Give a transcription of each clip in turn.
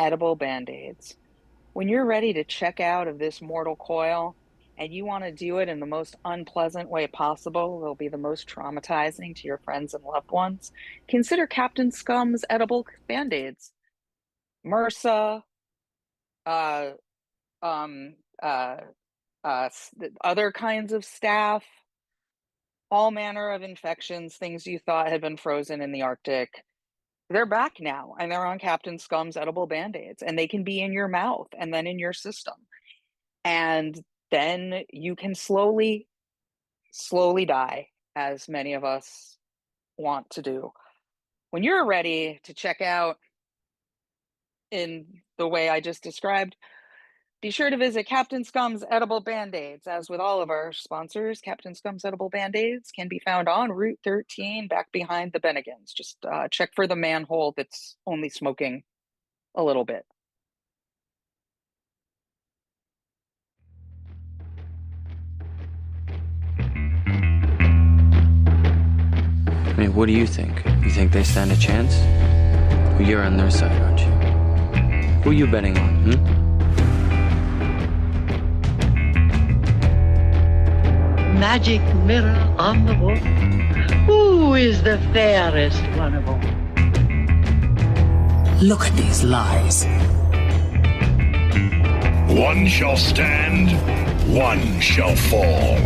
edible band-aids. When you're ready to check out of this mortal coil and you want to do it in the most unpleasant way possible, they'll be the most traumatizing to your friends and loved ones. Consider Captain Scum's edible band-aids. MRSA, uh, um, uh, other kinds of staph, all manner of infections, things you thought had been frozen in the Arctic. They're back now and they're on Captain Scum's edible band-aids and they can be in your mouth and then in your system. And then you can slowly die, as many of us want to do. When you're ready to check out in the way I just described, be sure to visit Captain Scum's Edible Band-Aids. As with all of our sponsors, Captain Scum's Edible Band-Aids can be found on Route 13 back behind the Bennigans. Just check for the manhole that's only smoking a little bit. I mean, what do you think? You think they stand a chance? Well, you're on their side, aren't you? Who are you betting on, Magic mirror on the wall. Who is the fairest one of all? Look at these lies. One shall stand, one shall fall.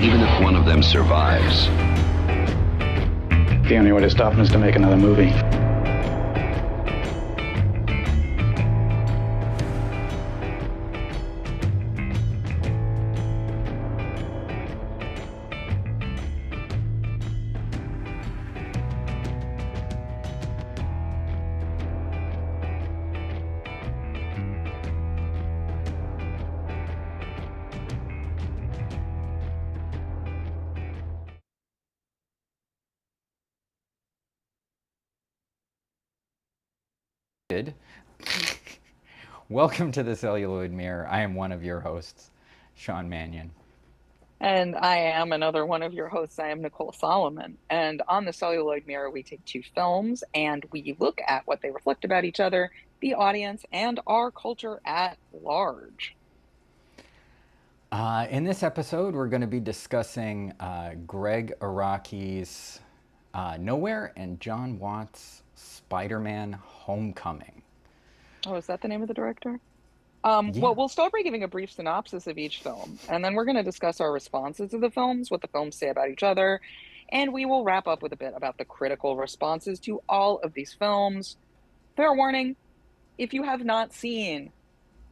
Even if one of them survives, the only way to stop him is to make another movie. Welcome to the Celluloid Mirror. I am one of your hosts, Sean Mannion. And I am another one of your hosts. I am Nicole Solomon. And on the Celluloid Mirror, we take two films and we look at what they reflect about each other, the audience, and our culture at large. In this episode, we're going to be discussing Gregg Araki's Nowhere and Jon Watts' Spider-Man Homecoming. Oh, is that the name of the director? Yeah. Well, we'll start by giving a brief synopsis of each film, and then we're going to discuss our responses to the films, what the films say about each other, and we will wrap up with a bit about the critical responses to all of these films. Fair warning, if you have not seen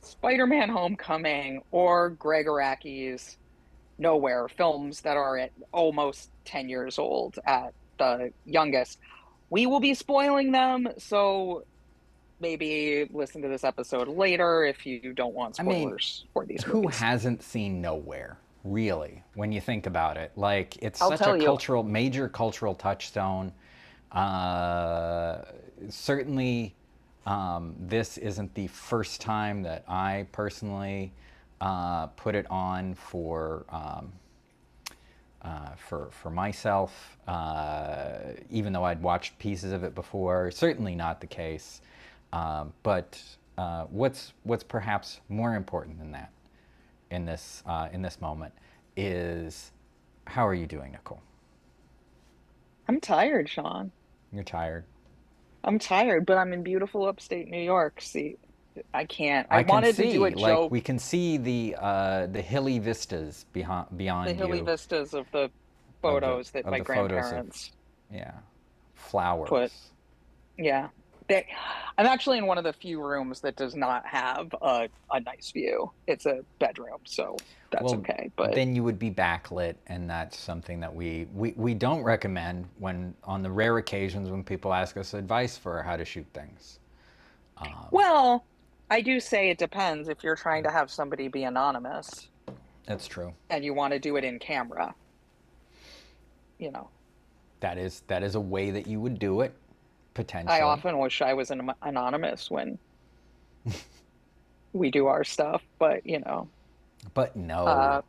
Spider-Man Homecoming or Gregg Araki's Nowhere, films that are at almost 10 years old at the youngest, we will be spoiling them, so maybe listen to this episode later if you don't want spoilers for these movies. Who hasn't seen Nowhere, really, when you think about it? Like, it's I'll such a tell you. major cultural touchstone. Certainly, this isn't the first time that I personally put it on for myself, even though I'd watched pieces of it before. Certainly not the case. But what's perhaps more important than that in this moment is, how are you doing, Nicole? I'm tired, Sean. You're tired. I'm tired, but I'm in beautiful upstate New York. See, I can't. I wanted can see, to do a joke. like, we can see the hilly vistas beyond the hilly you. vistas of the photos that my grandparents flowers put. Yeah. I'm actually in one of the few rooms that does not have a nice view. It's a bedroom, so that's okay. But then you would be backlit, and that's something that we don't recommend when, on the rare occasions when people ask us advice for how to shoot things. Well, I do say it depends if you're trying to have somebody be anonymous. That's true. And you want to do it in camera. You know. That is a way that you would do it. Potentially. I often wish I was anonymous when we do our stuff, but you know. But no.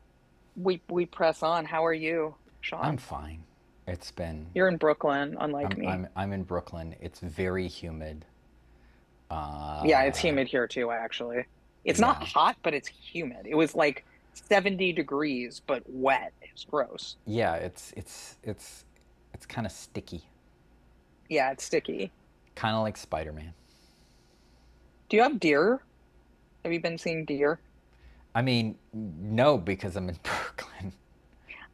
We press on. How are you, Sean? I'm fine. It's been. You're in Brooklyn, unlike me. I'm in Brooklyn. It's very humid. Yeah, it's humid here too, actually. It's not Yeah. hot, but it's humid. It was like 70 degrees, but wet. It's gross. Yeah, it's kind of sticky. Yeah, it's sticky. Kind of like Spider-Man. Do you have deer? Have you been seeing deer? I mean, no, because I'm in Brooklyn.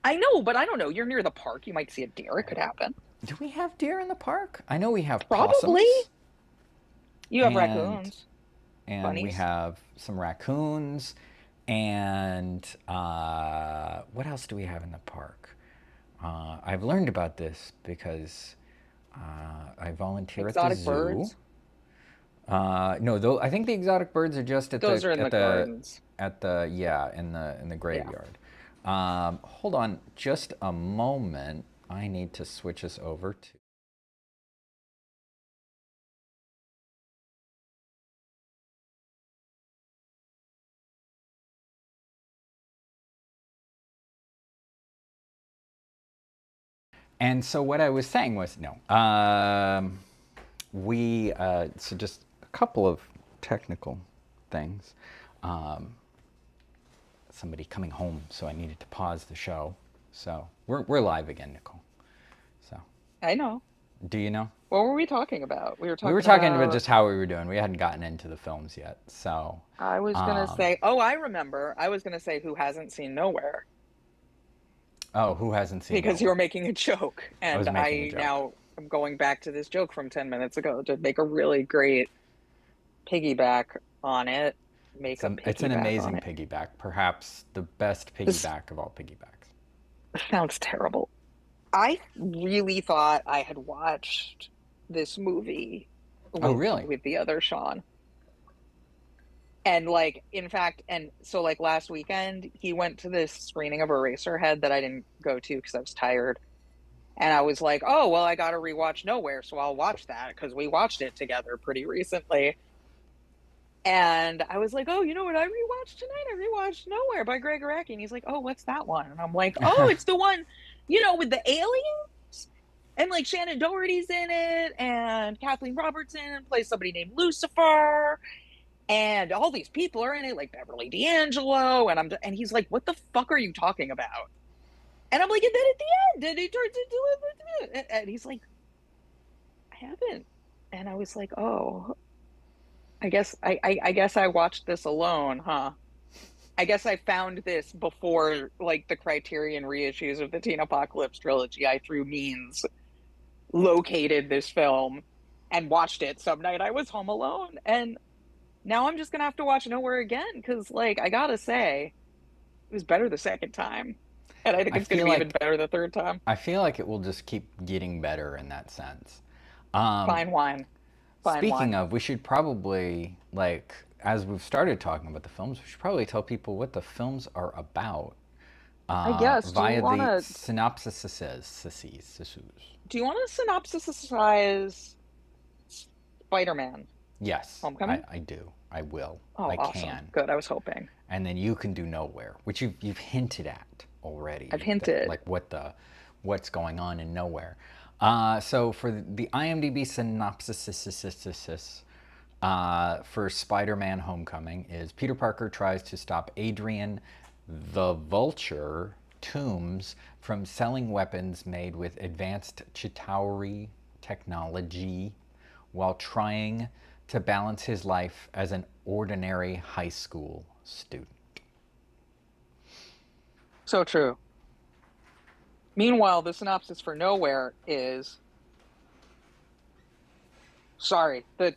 I know, but I don't know. You're near the park. You might see a deer. It could happen. Do we have deer in the park? I know we have Probably. possums. You have and raccoons. and we Bunnies. have some raccoons, and what else do we have in the park? I've learned about this because I volunteer at the Exotic zoo. birds. No, though I think the exotic birds are just at Those the are in the gardens. in the graveyard. Hold on just a moment. I need to switch us over to. And so what I was saying was no. So just a couple of technical things. Somebody coming home, so I needed to pause the show. So we're live again, Nicole. So I know. do you know? What were we talking about? We were We were talking about just how we were doing. We hadn't gotten into the films yet. So I was gonna say, oh, I remember. I was gonna say who hasn't seen Nowhere oh, who hasn't seen? because you Nowhere? were making a joke, and making a I joke. now am going back to this joke from 10 minutes ago to make a really great piggyback on it. It's an amazing piggyback, perhaps the best piggyback of all piggybacks. Sounds terrible. I really thought I had watched this movie Oh, really? with the other Sean. And like, in fact, and so like last weekend, he went to this screening of Eraserhead that I didn't go to because I was tired. And I was like, oh, well, I got to rewatch Nowhere, so I'll watch that because we watched it together pretty recently. And I was like, oh, you know what I rewatched tonight? I rewatched Nowhere by Gregg Araki. And he's like, oh, what's that one? And I'm like, oh, it's the one, with the aliens. And like Shannon Doherty's in it, and Kathleen Robertson plays somebody named Lucifer. And all these people are in it, like Beverly D'Angelo. And he's like, what the fuck are you talking about? And I'm like, and then at the end, and he turns into it. And he's like, I haven't. And I was like, oh, I guess I watched this alone, huh? I guess I found this before like the Criterion reissues of the Teen Apocalypse trilogy. I through means located this film and watched it some night I was home alone. And now I'm just gonna have to watch Nowhere again because like I gotta say, it was better the second time. And I think it's gonna be even better the third time. I feel like it will just keep getting better in that sense. Fine wine. Speaking of, we should probably, like, as we've started talking about the films, we should probably tell people what the films are about. I guess. Via the synopsis. Do you want to synopsisize Spider-Man? Yes. Homecoming? I do. I will. Oh, I awesome. can. Good. I was hoping. And then you can do Nowhere, which you've hinted at already. I've hinted. Like what's going on in Nowhere. So for the IMDb synopsis for Spider-Man Homecoming is Peter Parker tries to stop Adrian the Vulture Toombs from selling weapons made with advanced Chitauri technology while trying to balance his life as an ordinary high school student. So true. Meanwhile, the synopsis for Nowhere is... Sorry. The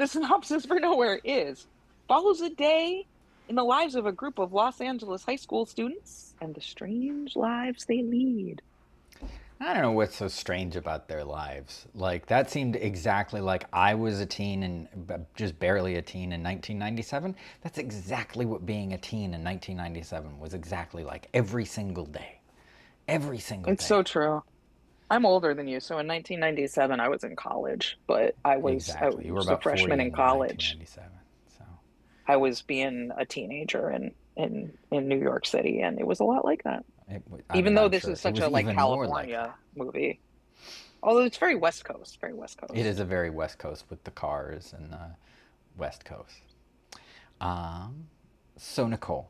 synopsis for Nowhere is... follows a day in the lives of a group of Los Angeles high school students and the strange lives they lead. I don't know what's so strange about their lives. Like, that seemed exactly like I was a teen and just barely a teen in 1997. That's exactly what being a teen in 1997 was exactly like every single day. Every single day. It's so true. I'm older than you, so in 1997 I was in college, but I was You were a about freshman in college. 1997, so. I was being a teenager in New York City, and it was a lot like that. I Even mean, though I'm this sure is it such was a like even more like California that. movie. Although it's very West Coast, very West It is Coast. a very West Coast with the cars and the West Coast. Um, so, Nicole,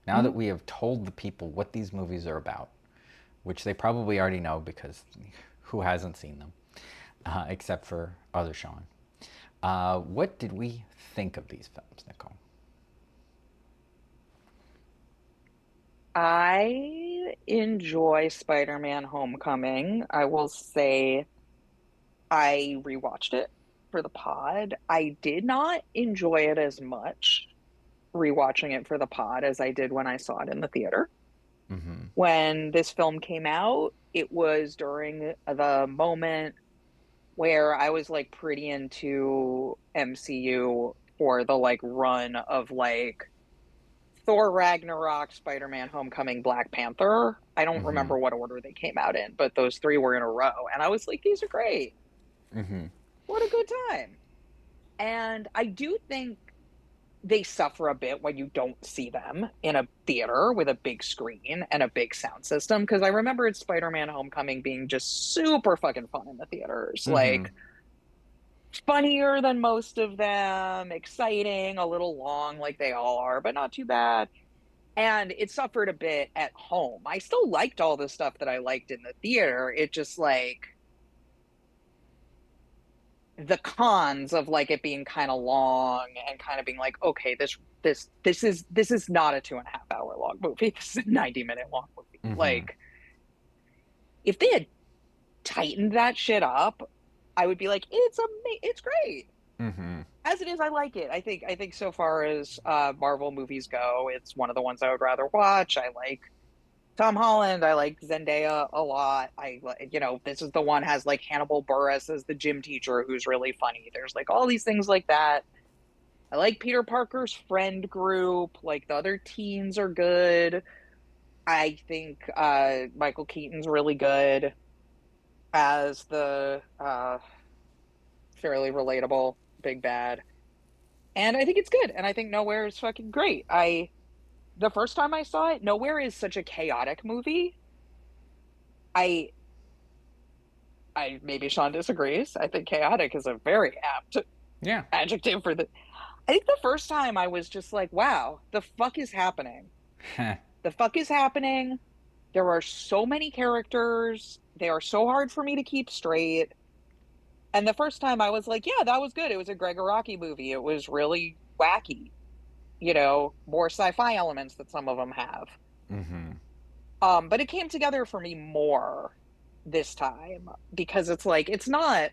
now that Mhm. we have told the people what these movies are about, which they probably already know because who hasn't seen them, except for other Sean, what did we think of these films, Nicole? I enjoy Spider-Man Homecoming. I will say I rewatched it for the pod. I did not enjoy it as much rewatching it for the pod as I did when I saw it in the theater. Mm-hmm. When this film came out, it was during the moment where I was like pretty into MCU for the like run of like Thor Ragnarok, Spider-Man Homecoming, Black Panther. I don't Mm-hmm. remember what order they came out in, but those three were in a row. And I was like, these are great. Mm-hmm. What a good time. And I do think they suffer a bit when you don't see them in a theater with a big screen and a big sound system. Because I remember it's Spider-Man Homecoming being just super fucking fun in the theaters. Mm-hmm. Like, funnier than most of them, exciting, a little long, like they all are, but not too bad. And it suffered a bit at home. I still liked all the stuff that I liked in the theater. It just like the cons of like it being kind of long and kind of being like, okay, this is not a 2.5 hour long movie. This is a 90-minute long movie. Mm-hmm. Like if they had tightened that shit up, I would be like, it's great. Mm-hmm. As it is, I like it. I think so far as Marvel movies go, it's one of the ones I would rather watch. I like Tom Holland. I like Zendaya a lot. This is the one has like Hannibal Buress as the gym teacher who's really funny. There's like all these things like that. I like Peter Parker's friend group. Like the other teens are good. I think Michael Keaton's really good as the fairly relatable big bad. And I think it's good. And I think Nowhere is fucking great. The first time I saw it, Nowhere is such a chaotic movie. I I maybe Sean disagrees. I think chaotic is a very apt Yeah. adjective for the. I think the first time I was just like, wow, the fuck is happening? The fuck is happening? There are so many characters. They are so hard for me to keep straight. And the first time I was like, yeah, that was good. It was a Gregg Araki movie. It was really wacky, more sci-fi elements that some of them have. Mm-hmm. But it came together for me more this time because it's like it's not,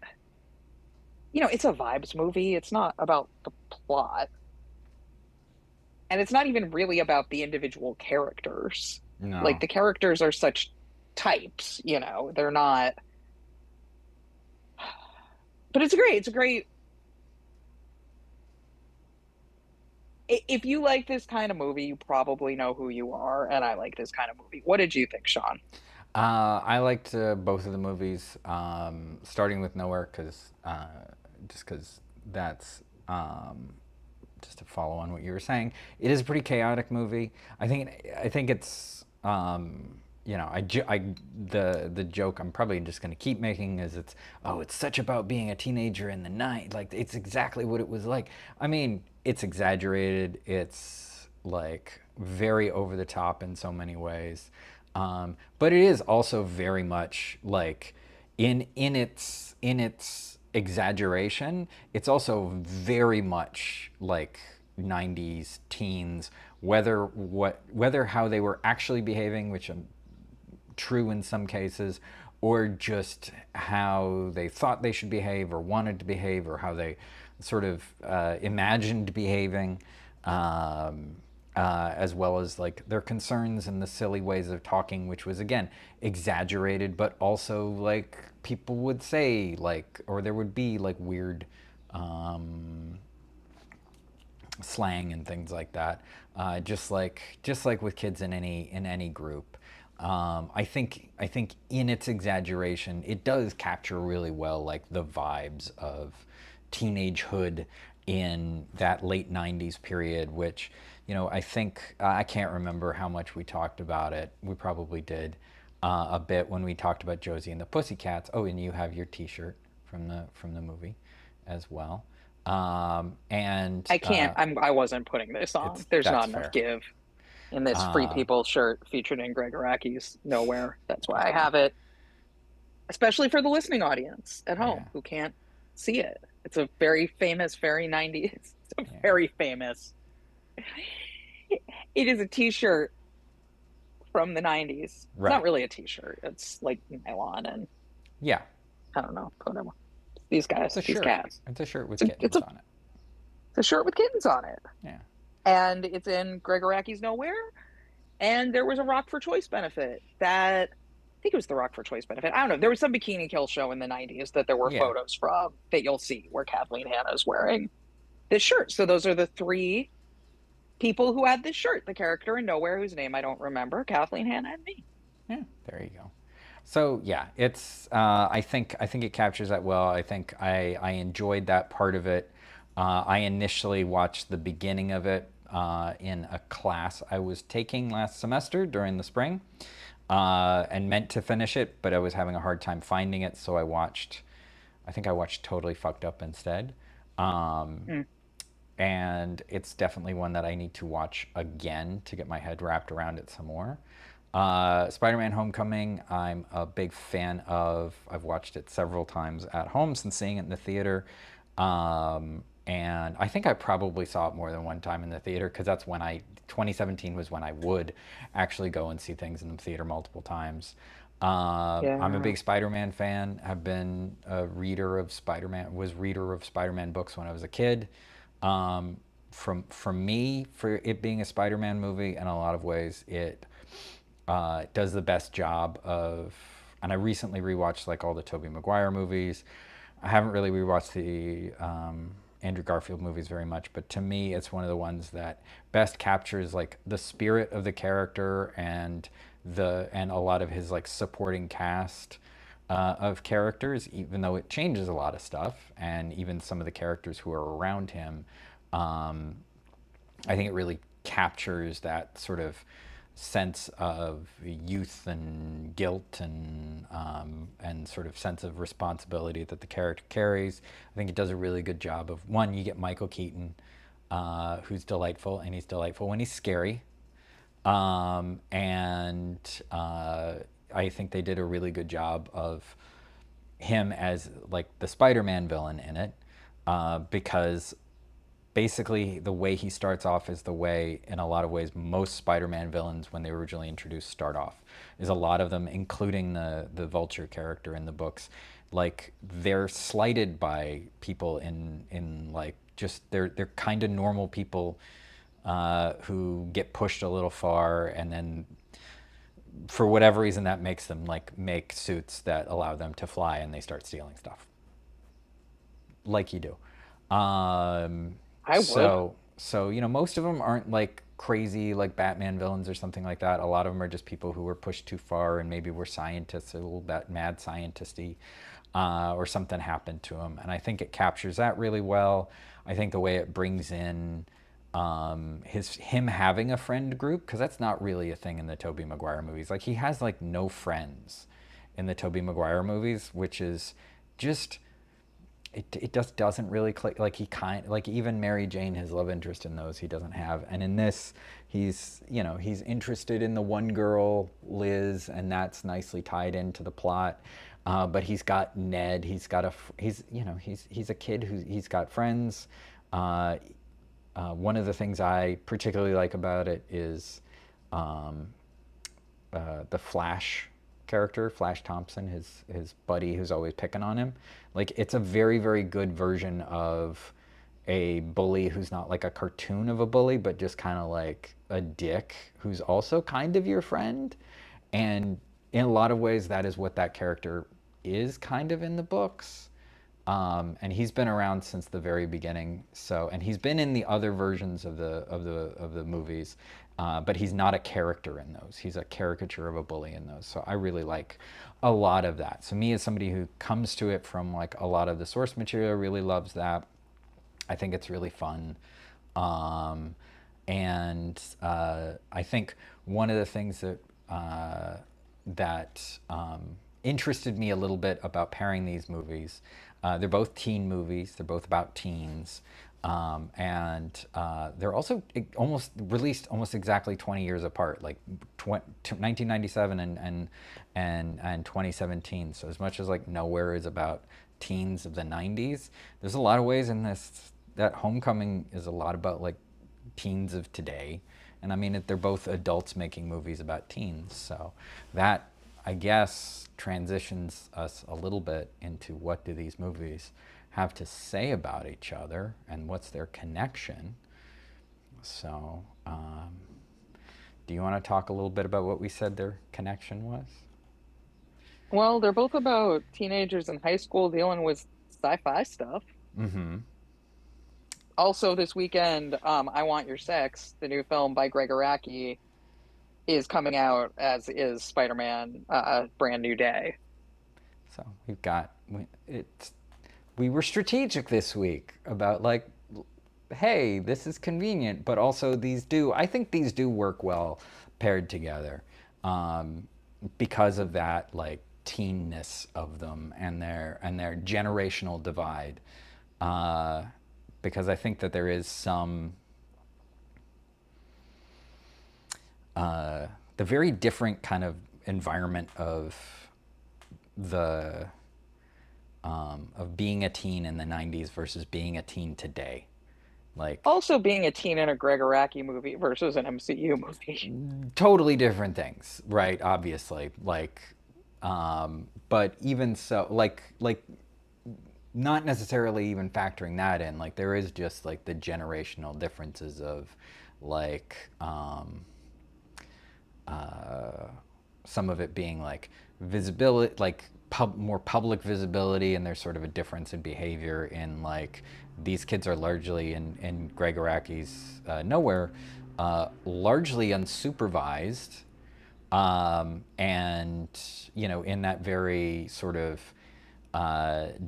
it's a vibes movie. It's not about the plot. And it's not even really about the individual characters. Like No. the characters are such types, they're not, but it's a great if you like this kind of movie, you probably know who you are, and I like this kind of movie. What did you think, Sean? I liked both of the movies, starting with Nowhere, just because that's just to follow on what you were saying. It is a pretty chaotic movie. I think it's the joke I'm probably just going to keep making is it's such about being a teenager in the night. Like it's exactly what it was like. I mean, it's exaggerated. It's like very over the top in so many ways. But it is also very much like in its exaggeration, it's also very much like 90s teens, whether how they were actually behaving, which true in some cases, or just how they thought they should behave or wanted to behave or how they sort of imagined behaving, as well as like their concerns and the silly ways of talking, which was again exaggerated, but also like people would say like, or there would be like weird slang and things like that, just like with kids in any group. I think in its exaggeration, it does capture really well like the vibes of teenagehood in that late 90s period, which, I think, I can't remember how much we talked about it. We probably did a bit when we talked about Josie and the Pussycats. Oh, and you have your T-shirt from the movie as well. And I can't. I wasn't putting this on. There's that's not enough fair. give in this Free People shirt featured in Gregg Araki's Nowhere. That's why I have it, especially for the listening audience at home Yeah. who can't see it. It's a very famous, very 90s. It's a Yeah. very famous. It is a T-shirt from the 90s. It's Right. not really a T-shirt. It's like nylon and Yeah. I don't know. Whatever. These guys, It's a these shirt. cats. It's a shirt with It's kittens on it. a shirt with kittens on it. Yeah. And it's in Gregg Araki's Nowhere. And there was a Rock for Choice benefit that, I think it was the Rock for Choice benefit. I don't know. There was some Bikini Kill show in the 90s that there were Yeah. photos from that you'll see where Kathleen Hanna is wearing this shirt. So those are the three people who had this shirt. The character in Nowhere, whose name I don't remember, Kathleen Hanna, and me. Yeah, there you go. So yeah, it's I think it captures that well. I think I enjoyed that part of it. I initially watched the beginning of it in a class I was taking last semester during the spring, and meant to finish it, but I was having a hard time finding it, so I think I watched Totally Fucked Up instead. And it's definitely one that I need to watch again to get my head wrapped around it some more. Spider-Man Homecoming, I'm a big fan of. I've watched it several times at home since seeing it in the theater. And I think I probably saw it more than one time in the theater, because that's when 2017 was when I would actually go and see things in the theater multiple times. I'm a big Spider-Man fan. Have been a reader of Spider-Man, was reader of Spider-Man books when I was a kid. For me, for it being a Spider-Man movie, in a lot of ways, it does the best job of, and I recently rewatched like all the Tobey Maguire movies. I haven't really rewatched the Andrew Garfield movies very much, but to me, it's one of the ones that best captures like the spirit of the character and a lot of his like supporting cast of characters, even though it changes a lot of stuff, and even some of the characters who are around him. I think it really captures that sort of sense of youth and guilt and sort of sense of responsibility that the character carries. I think it does a really good job of, one, you get Michael Keaton, who's delightful, and he's delightful when he's scary. I think they did a really good job of him as like the Spider-Man villain in it, because basically the way he starts off is the way, in a lot of ways, most Spider-Man villains, when they were originally introduced, start off. Is a lot of them, including the Vulture character in the books, like they're slighted by people in like just they're kind of normal people who get pushed a little far, and then for whatever reason that makes them like make suits that allow them to fly, and they start stealing stuff like you do. So most of them aren't like crazy like Batman villains or something like that. A lot of them are just people who were pushed too far and maybe were scientists, a little that mad scientisty, or something happened to them. And I think it captures that really well. I think the way it brings in him having a friend group, because that's not really a thing in the Tobey Maguire movies. Like he has like no friends in the Tobey Maguire movies, which is just it just doesn't really click. Like like even Mary Jane, his love interest in those, he doesn't have. And in this, he's interested in the one girl, Liz, and that's nicely tied into the plot. But he's got Ned. He's got he's a kid he's got friends. One of the things I particularly like about it is the Flash character, Flash Thompson, his buddy who's always picking on him. Like it's a very, very good version of a bully who's not like a cartoon of a bully, but just kind of like a dick who's also kind of your friend. And in a lot of ways, that is what that character is kind of in the books. And he's been around since the very beginning. And he's been in the other versions of the movies, but he's not a character in those. He's a caricature of a bully in those. So I really like a lot of that. So me as somebody who comes to it from like a lot of the source material, really loves that. I think it's really fun. And I think one of the things that interested me a little bit about pairing these movies, they're both teen movies. They're both about teens. And they're also almost released almost exactly 20 years apart, like 1997 and 2017. So as much as like Nowhere is about teens of the 90s, there's a lot of ways in this that Homecoming is a lot about like teens of today. And I mean, they're both adults making movies about teens. So that, I guess, transitions us a little bit into what do these movies have to say about each other and what's their connection. So, do you want to talk a little bit about what we said their connection was? Well, they're both about teenagers in high school dealing with sci-fi stuff. Mm-hmm. Also, this weekend, I Want Your Sex, the new film by Gregg Araki, is coming out, as is Spider-Man: Brand New Day. So we were strategic this week about like, hey, this is convenient, but also I think these do work well paired together, because of that like teenness of them and their generational divide. Because I think that there is some the very different kind of environment of being a teen in the 90s versus being a teen today. Like, Also, being a teen in a Gregg Araki movie versus an MCU movie. totally different things, right? Obviously, like, but even so, like not necessarily even factoring that in, like there is just like the generational differences of like some of it being like visibility, like more public visibility, and there's sort of a difference in behavior in like these kids are largely in Gregg Araki's Nowhere, largely unsupervised, and in that very sort of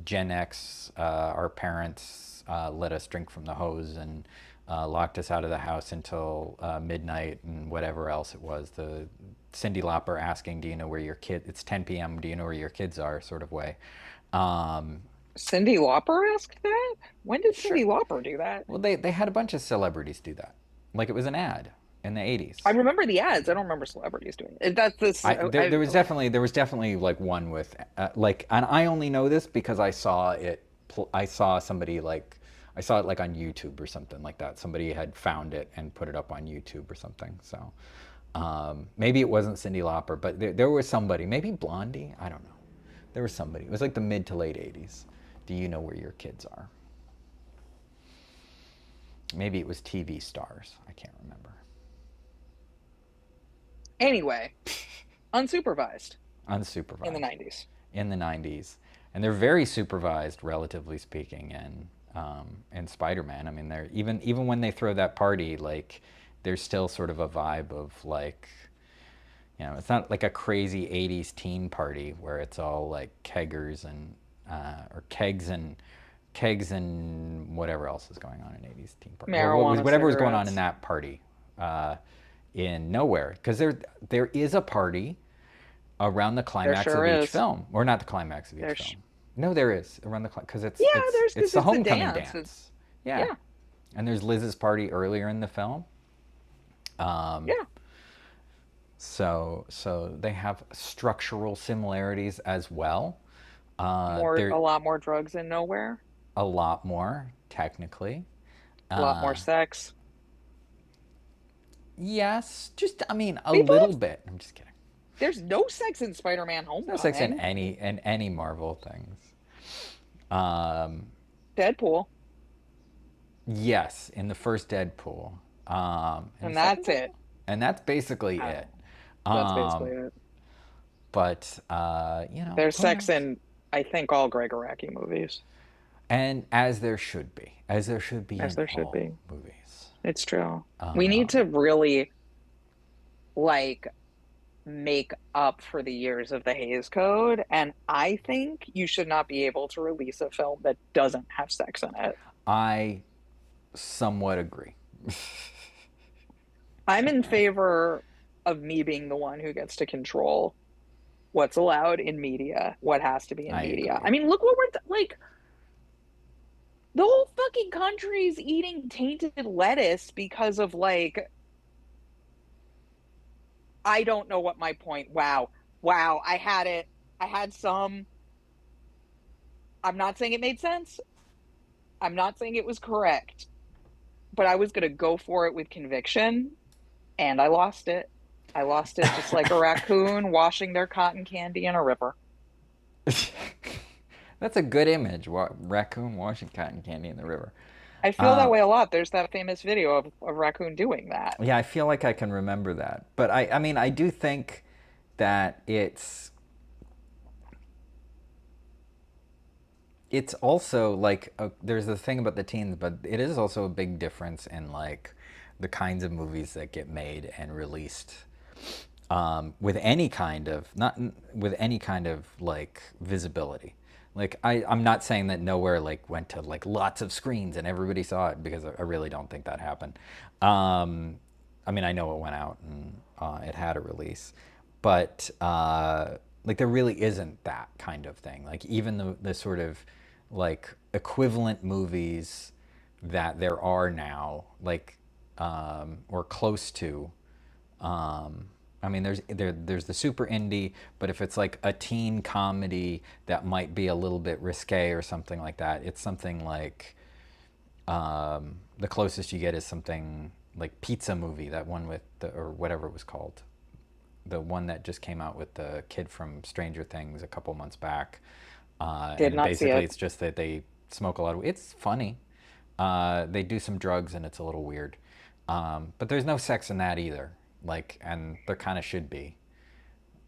Gen X, our parents let us drink from the hose and locked us out of the house until midnight and whatever else it was. The Cyndi Lauper asking, "Do you know where your kid?" It's 10 p.m. "Do you know where your kids are?" sort of way. Cyndi Lauper asked that? When did Sure. Cyndi Lauper do that? Well, they had a bunch of celebrities do that. Like it was an ad in the 80s. I remember the ads. I don't remember celebrities doing it. That's this. There was definitely like one with like, and I only know this because I saw it. I saw somebody like I saw it like on YouTube or something like that. Somebody had found it and put it up on YouTube or something. So maybe it wasn't Cyndi Lauper, but there was somebody. Maybe Blondie. I don't know. There was somebody. It was like the mid to late 80s. Do you know where your kids are? Maybe it was TV stars. I can't remember. Anyway, unsupervised Unsupervised. in the 90s. In the 90s. And they're very supervised, relatively speaking, in Spider-Man. I mean, they're even when they throw that party, like, there's still sort of a vibe of like, it's not like a crazy 80s teen party where it's all like keggers and or kegs and whatever else is going on in 80s teen party. Marijuana, Whatever was going on cigarettes. in that party in Nowhere, because there is a party around the climax sure of each is. film, or not the climax of each film. No, there is around the because it's there's it's the homecoming dance. dance. Yeah. And there's Liz's party earlier in the film. Yeah. So they have structural similarities as well. A lot more drugs in Nowhere. A lot more, technically. A lot more sex. Yes, just a little bit. I'm just kidding. There's no sex in Spider-Man Homecoming. No sex in any Marvel things. Deadpool. Yes, in the first Deadpool. And that's it. And that's basically it. That's basically it. But there's sex in, I think, all Gregg Araki movies. And as there should be. As there should be As in there should all be. movies. It's true. We need to really, like, make up for the years of the Hays Code, and I think you should not be able to release a film that doesn't have sex in it. I somewhat agree. I'm in favor of me being the one who gets to control what's allowed in media, what has to be in I media. agree. I mean, look what like. The whole fucking country's eating tainted lettuce because of like, I don't know what my point. Wow. Wow. I had it. I had some. I'm not saying it made sense. I'm not saying it was correct, but I was going to go for it with conviction and I lost it. I lost it just like a raccoon washing their cotton candy in a river. That's a good image. Raccoon washing cotton candy in the river. I feel that way a lot. There's that famous video of a raccoon doing that. Yeah, I feel like I can remember that. But I mean, I do think that it's also like there's the thing about the teens, but it is also a big difference in like the kinds of movies that get made and released with any kind of not with any kind of like visibility. Like I'm not saying that Nowhere like went to like lots of screens and everybody saw it because I really don't think that happened. I mean, I know it went out and it had a release, but like there really isn't that kind of thing. Like even the sort of like equivalent movies that there are now, like or close to. I mean, there's the super indie, but if it's like a teen comedy that might be a little bit risque or something like that, it's something like the closest you get is something like Pizza Movie, that one with or whatever it was called, the one that just came out with the kid from Stranger Things a couple months back. Did And not see basically, it. it's just that they smoke a lot of. It's funny. They do some drugs and it's a little weird, but there's no sex in that either. Like, and there kind of should be.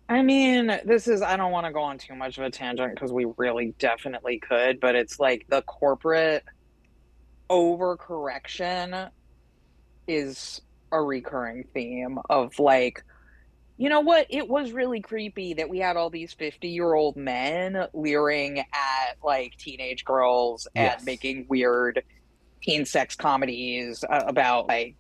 I mean, I don't want to go on too much of a tangent because we really definitely could, but it's like the corporate overcorrection is a recurring theme of like, you know what? It was really creepy that we had all these 50-year-old men leering at like teenage girls and Yes. making weird teen sex comedies about like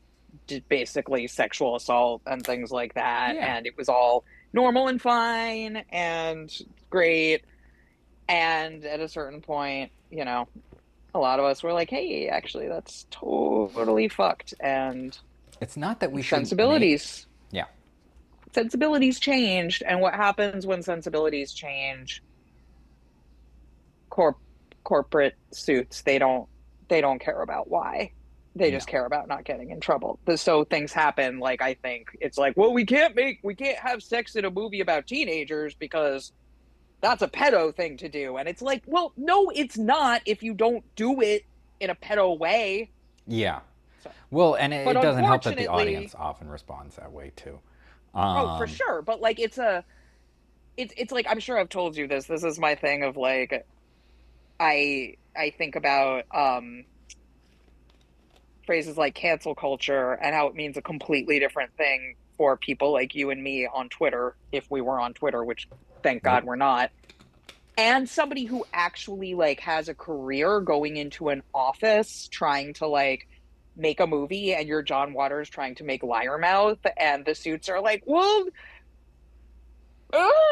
basically sexual assault and things like that. Yeah. And it was all normal and fine and great. And at a certain point, a lot of us were like, hey, actually, that's totally fucked. And It's not that we shouldn't make. sensibilities, Yeah. sensibilities changed. And what happens when sensibilities change? Corp corporate suits, they don't care about why. They No. just care about not getting in trouble. So things happen. Like I think it's like, well, we can't have sex in a movie about teenagers because that's a pedo thing to do. And it's like, well, no, it's not if you don't do it in a pedo way. Yeah. So, Well, and but it doesn't help that the audience unfortunately, often responds that way too. oh, for Um, sure. But like, it's like, I'm sure I've told you this. This is my thing of like, I think about phrases like cancel culture and how it means a completely different thing for people like you and me on Twitter, if we were on Twitter, which thank God nope. we're not, and somebody who actually like has a career going into an office trying to like make a movie, and you're John Waters trying to make Liar Mouth and the suits are like, well,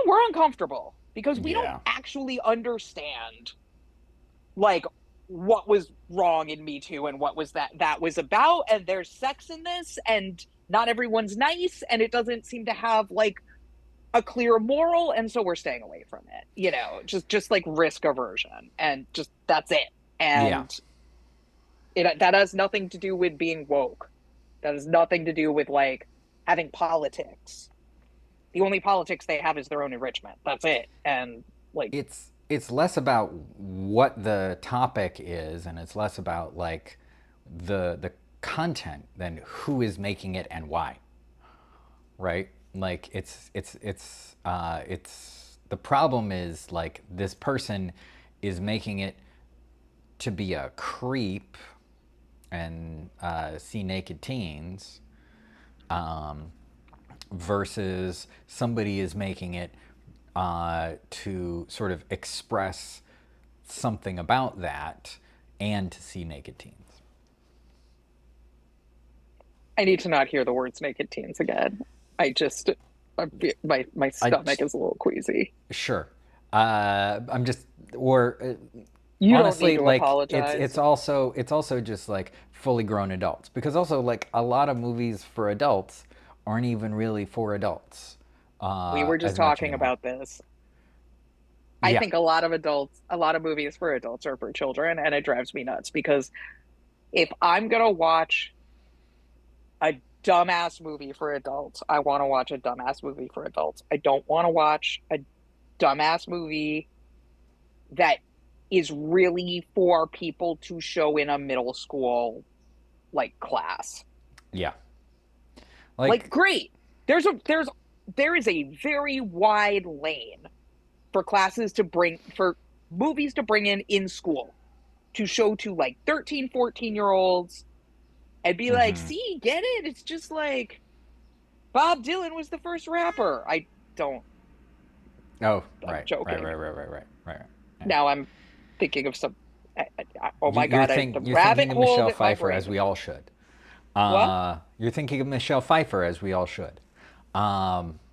we're uncomfortable because we don't Yeah. actually understand like what was wrong in Me Too and what was that was about, and there's sex in this and not everyone's nice and it doesn't seem to have like a clear moral, and so we're staying away from it, just like risk aversion, and just that's it. Yeah. And that has nothing to do with being woke. That has nothing to do with like having politics. The only politics they have is their own enrichment. That's it. And like, It's less about what the topic is, and it's less about like the content than who is making it and why. Right? Like it's the problem is like this person is making it to be a creep and see naked teens, versus somebody is making it to sort of express something about that and to see naked teens. I need to not hear the words naked teens again. I just, my I stomach is a little queasy. Sure. I'm just or You don't need honestly, to like apologize. it's also just like fully grown adults, because also like a lot of movies for adults aren't even really for adults We were just as much talking anymore. about this. I Yeah. think a lot of movies for adults are for children, and it drives me nuts because if I'm gonna watch a dumbass movie for adults, I want to watch a dumbass movie for adults. I don't want to watch a dumbass movie that is really for people to show in a middle school like class. Yeah. Like, Like great. There is a very wide lane for classes to bring for movies to bring in school to show to like 13, 14 year olds and be like, mhm. see, get it? It's just like Bob Dylan was the first rapper. I don't, Oh, I'm right. Right, joking. right, right, right, right. Right. Yeah. Now I'm thinking of some, oh my You're God, the you're rabbit thinking of hole Michelle that my Pfeiffer, brain as we just all went. should. What? You're thinking of Michelle Pfeiffer, as we all should.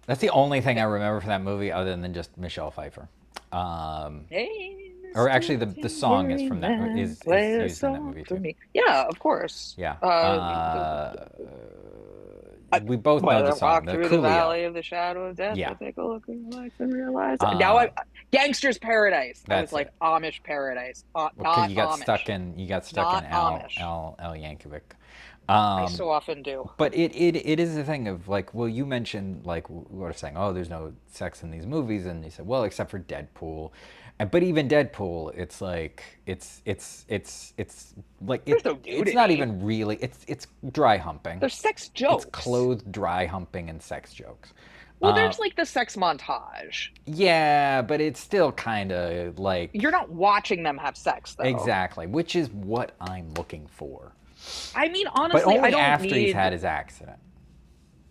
That's the only thing I remember from that movie, other than just Michelle Pfeiffer. Um, Hey, or Mr. actually, the song is from that Tambourine is play a used in that song movie for too. me. Yeah, of course. Yeah. I, We both know when the I song, walk the through the Coolio. valley of the shadow of death, I Yeah. take a look at your life and realize. Now Uh, Gangster's Paradise. I was that's like it. Amish Paradise, Because not Amish, you got stuck in not Amish. L Yankovic. I so often do. But it is a thing of like, well, you mentioned like we were saying, oh, there's no sex in these movies, and you said, well, except for Deadpool, but even Deadpool, it's like it's like There's no it's not nudity. even really it's dry humping, There's sex it's jokes. clothed dry humping and sex jokes. Well, there's like the sex montage. Yeah, but it's still kind of You're like not watching them have sex, though. exactly, which is what I'm looking for. I mean, But honestly, I only don't after he's need. had his accident.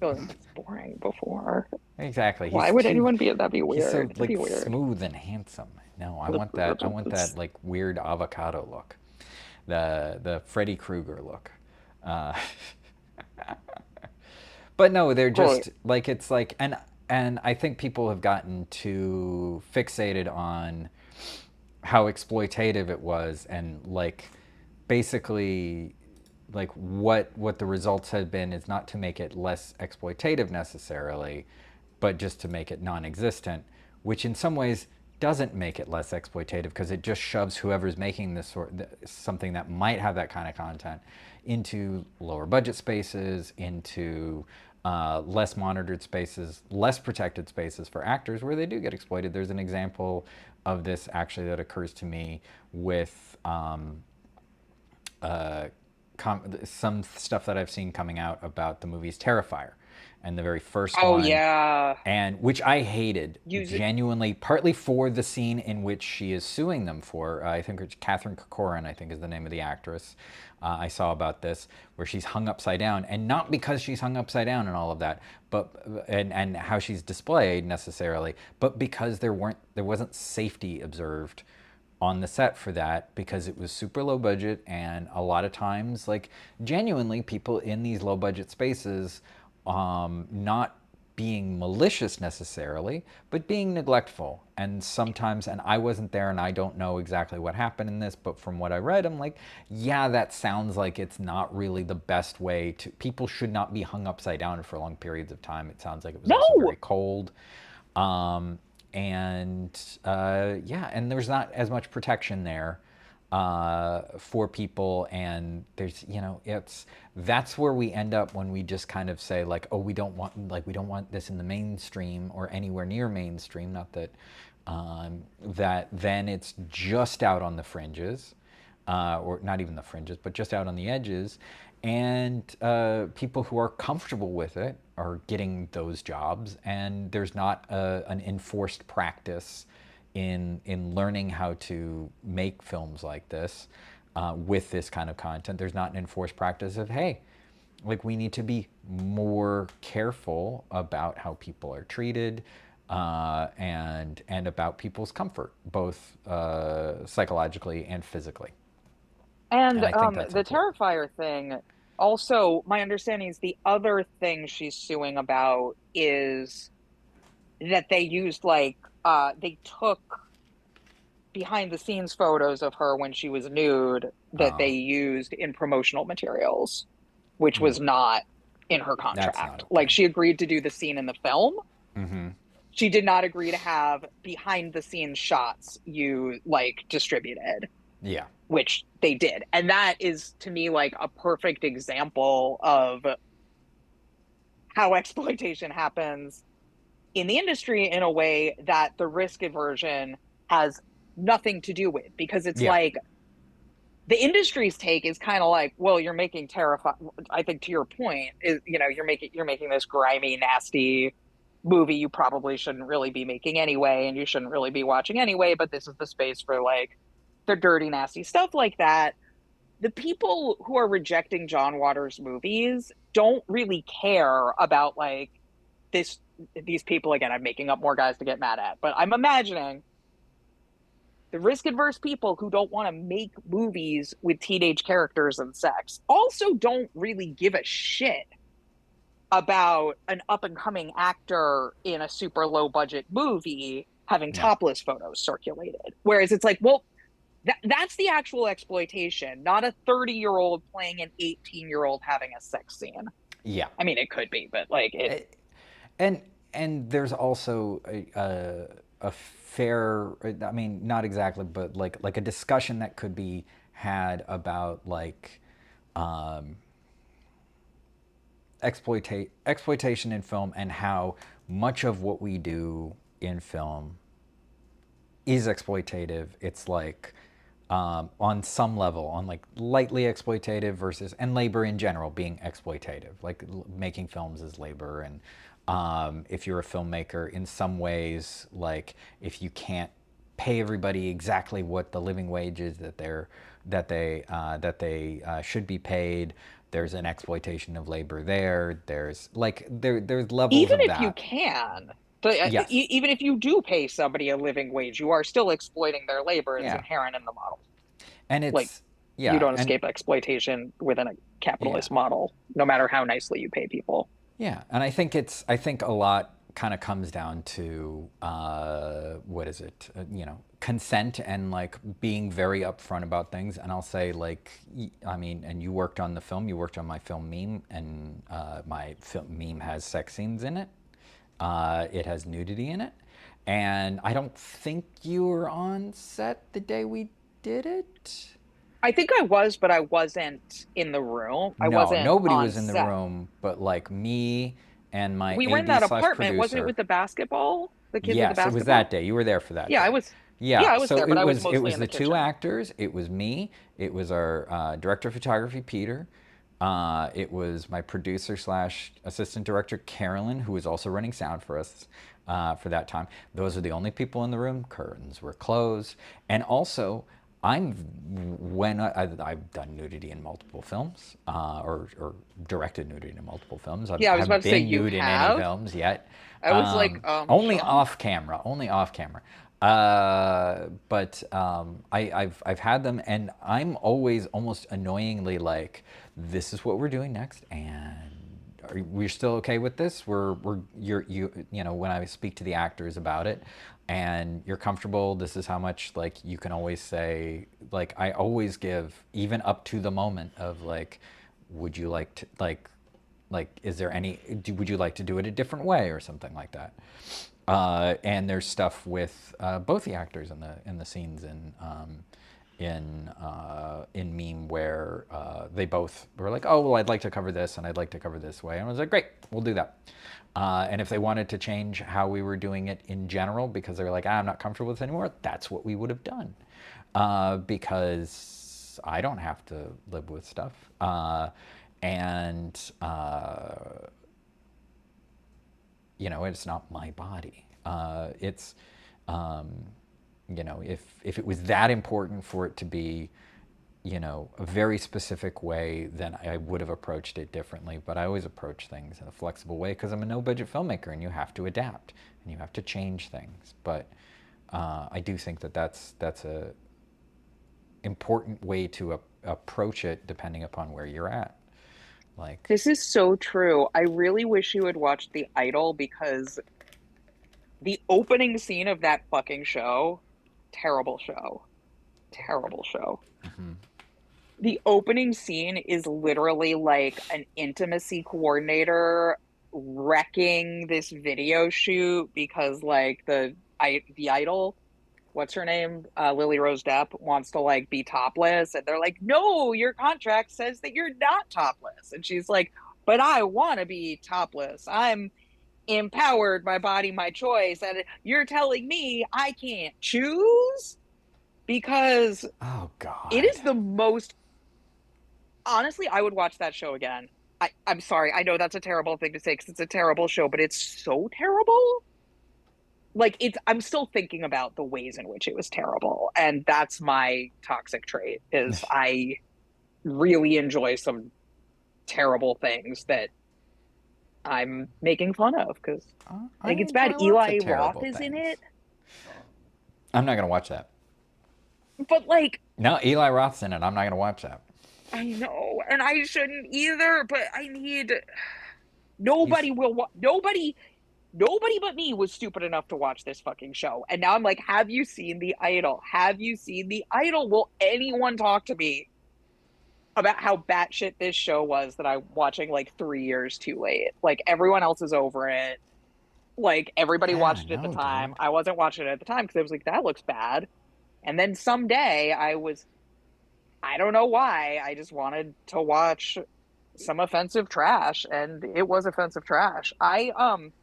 Oh, it's boring before. Exactly. Why would anyone be? That'd be He's so weird. That'd be like weird. smooth and handsome. No, I want that like weird avocado look. The Freddy Krueger look. Uh, but no, they're Right. just like it's like and I think people have gotten too fixated on how exploitative it was, and like basically like what the results had been is not to make it less exploitative necessarily, but just to make it non-existent, which in some ways doesn't make it less exploitative, because it just shoves whoever's making this sort something that might have that kind of content into lower budget spaces, into less monitored spaces, less protected spaces for actors where they do get exploited. There's an example of this actually that occurs to me with uh, some stuff that I've seen coming out about the movies Terrifier, and the very first Oh one, yeah. and which I hated Use it. genuinely, partly for the scene in which she is suing them for. I think it's Catherine Corcoran, I think is the name of the actress. I saw about this, where she's hung upside down, and not because she's hung upside down and all of that, but and how she's displayed necessarily, but because there wasn't safety observed on the set for that, because it was super low budget, and a lot of times like genuinely people in these low budget spaces, not being malicious necessarily, but being neglectful. And sometimes, and I wasn't there and I don't know exactly what happened in this, but from what I read, I'm like, yeah, that sounds like it's not really the best way to, people should not be hung upside down for long periods of time. It sounds like it was also No. very cold. And yeah, and there's not as much protection there for people, and there's, you know, that's where we end up when we just kind of say like, oh, we don't want this in the mainstream or anywhere near mainstream. Not that that then it's just out on the fringes, or not even the fringes, but just out on the edges, and people who are comfortable with it are getting those jobs, and there's not an enforced practice in learning how to make films like this with this kind of content. There's not an enforced practice of, hey, like we need to be more careful about how people are treated, and about people's comfort, both psychologically and physically. And And I think that's the important. Terrifier thing, Also, my understanding is the other thing she's suing about is that they used they took behind the scenes photos of her when she was nude that they Oh, used in promotional materials, which mm, was not in her that's not contract. Like, okay. she agreed to do the scene in the film. Mm-hmm. She did not agree to have behind the scenes shots you like distributed, Yeah. which they did. And that is to me like a perfect example of how exploitation happens in the industry in a way that the risk aversion has nothing to do with, because it's Yeah. like the industry's take is kind of like, well, you're making terrifying, I think to your point is, you're making this grimy, nasty movie you probably shouldn't really be making anyway, and you shouldn't really be watching anyway, but this is the space for like the dirty, nasty stuff like that. The people who are rejecting John Waters movies don't really care about like this these people. Again, I'm making up more guys to get mad at, but I'm imagining the risk adverse people who don't want to make movies with teenage characters and sex also don't really give a shit about an up and coming actor in a super low budget movie having No. topless photos circulated. Whereas it's like, well, that's the actual exploitation, not a 30-year-old playing an 18-year-old having a sex scene. Yeah. I mean, it could be, but like it. And and there's also a fair, I mean, not exactly, but like a discussion that could be had about like exploitation in film and how much of what we do in film is exploitative. It's like on some level, on like lightly exploitative versus, and labor in general being exploitative. Like making films is labor, and if you're a filmmaker, in some ways, like if you can't pay everybody exactly what the living wage is that they should be paid, there's an exploitation of labor there. There's levels Even of if you that. can, but Yes. even if you do pay somebody a living wage, you are still exploiting their labor. It's Yeah. inherent in the model. And Like, it's you yeah, don't and escape exploitation within a yeah. capitalist model, no matter how nicely you pay people. Yeah, and I think a lot kind of comes down to what is it? Consent and like being very upfront about things. And I'll say like, I mean, and you worked on the film, you worked on my film meme, and my film meme has sex scenes in it. It has nudity in it, and I don't think you were on set the day we did it. I think I was, but I wasn't in the room. I No, wasn't nobody on was in the set. room, but like me and my We were in AD that slash apartment, wasn't it, producer. with the basketball? The kids with the Yes, it was that basketball? day. You were there for that Yeah, I day. was. Yeah, Yeah, I was so there, but I was it mostly was in the the two kitchen. actors. It was me. It was our director of photography, Peter. It was my producer slash assistant director, Carolyn, who was also running sound for us for that time. Those are the only people in the room. Curtains were closed, and also I've done nudity in multiple films, or directed nudity in multiple films. I Yeah, I was about haven't to say been you nude in any have. films yet. I was like, Only Sean. off camera. Only off camera. But I've had them, and I'm always almost annoyingly like, this is what we're doing next, and we're still okay with this. You know, when I speak to the actors about it, and you're comfortable, this is how much, like, you can always say, like, I always give, even up to the moment of like, would you like to is there any, would you like to do it a different way or something like that. And there's stuff with both the actors in the scenes in Meme where they both were like, oh well, I'd like to cover this and I'd like to cover this way, and I was like, great, we'll do that. And if they wanted to change how we were doing it in general because they were like, I'm not comfortable with this anymore, that's what we would have done, because I don't have to live with stuff, and you know, it's not my body. It's, you know, if it was that important for it to be, you know, a very specific way, then I would have approached it differently. But I always approach things in a flexible way because I'm a no-budget filmmaker, and you have to adapt and you have to change things. But I do think that that's a important way to approach it, depending upon where you're at. Like, This is so true. I really wish you had watched The Idol because the opening scene of that fucking show, terrible show. Terrible show. The opening scene is literally like an intimacy coordinator wrecking this video shoot because like the idol, what's her name, Lily Rose Depp, wants to like be topless, and they're like, no, your contract says that you're not topless, and she's like, but I want to be topless, I'm empowered, my body, my choice, and you're telling me I can't choose. Because oh it God. is the most, honestly, I would watch that show again. I'm sorry. I know that's a terrible thing to say because it's a terrible show, but it's so terrible. Like I'm still thinking about the ways in which it was terrible. And that's my toxic trait is I really enjoy some terrible things that I'm making fun of because I I think it's bad. enjoy lots of Eli Roth terrible is in things. it, I'm not gonna watch that. but like No, Eli Roth's in it. I'm not gonna watch that. I know, and I shouldn't either, but I need He's nobody will nobody but me was stupid enough to watch this fucking show. And now I'm like, have you seen The Idol? Have you seen The Idol? Will anyone talk to me about how batshit this show was that I'm watching like 3 years too late? Like everyone else is over it. Like everybody yeah, I watched it at the know, time. dude. I wasn't watching it at the time because I was like, that looks bad. And then someday I don't know why, I just wanted to watch some offensive trash, and it was offensive trash. I want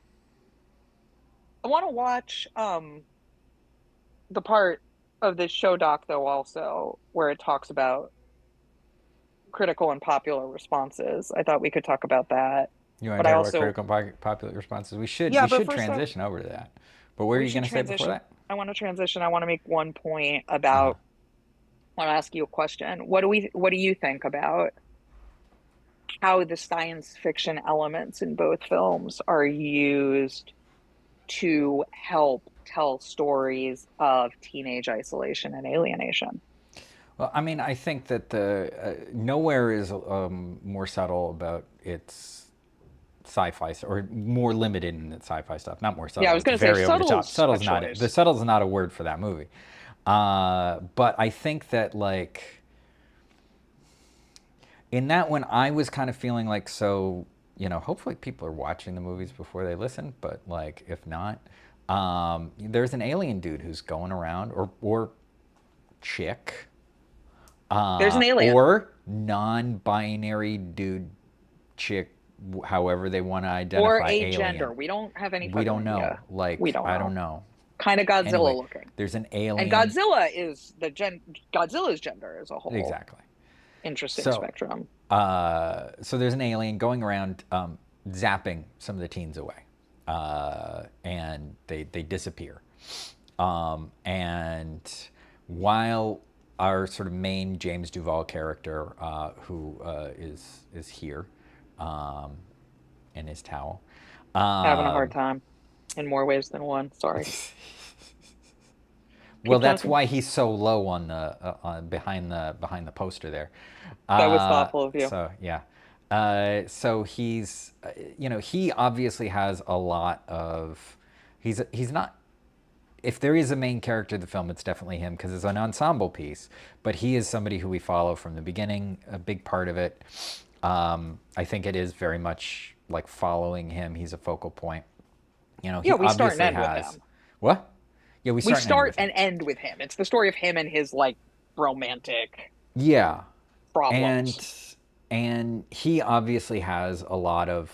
to watch the part of this show doc though also where it talks about critical and popular responses. I thought we could talk about that. You want But to I talk about also critical popular responses? We should yeah, we but should first transition over to that. But what are we you should gonna say before transition. that? I want to transition. I want to make one point Uh-huh. about I want to ask you a question. What do you think about how the science fiction elements in both films are used to help tell stories of teenage isolation and alienation? Well, I mean, I think that the nowhere is more subtle about its sci-fi or more limited in its sci-fi stuff. Not more Yeah, I subtle. was It's going to say very over the top. subtle's a Subtle's not it. The choice. subtle's not a word for that movie. But I think that like in that one, I was kind of feeling like so. Hopefully people are watching the movies before they listen. But like, if not, there's an alien dude who's going around, or chick, There's an alien or non-binary dude, chick, however they want to or identify a alien. gender. We don't have any We fucking don't know. idea. We Like, don't I know. don't know. Kind of Godzilla Anyway, looking. there's an And alien. Godzilla is Godzilla's gender as a whole Exactly. interesting So, spectrum. so there's an alien going around zapping some of the teens away, and they disappear. And while our sort of main James Duval character, who is here, in his towel, Having a hard time in more ways than one. Sorry. well, Keep that's talking. why he's so low on the behind the poster there. That was thoughtful of you. So yeah, so he's he obviously has a lot of he's not. If there is a main character of the film, it's definitely him because it's an ensemble piece. But he is somebody who we follow from the beginning, a big part of it. I think it is very much like following him. He's a focal point. He Yeah, we start and obviously end with has him. what? Yeah, we We start and end start with him. and end with him. It's the story of him and his like romantic Yeah, problems. and he obviously has a lot of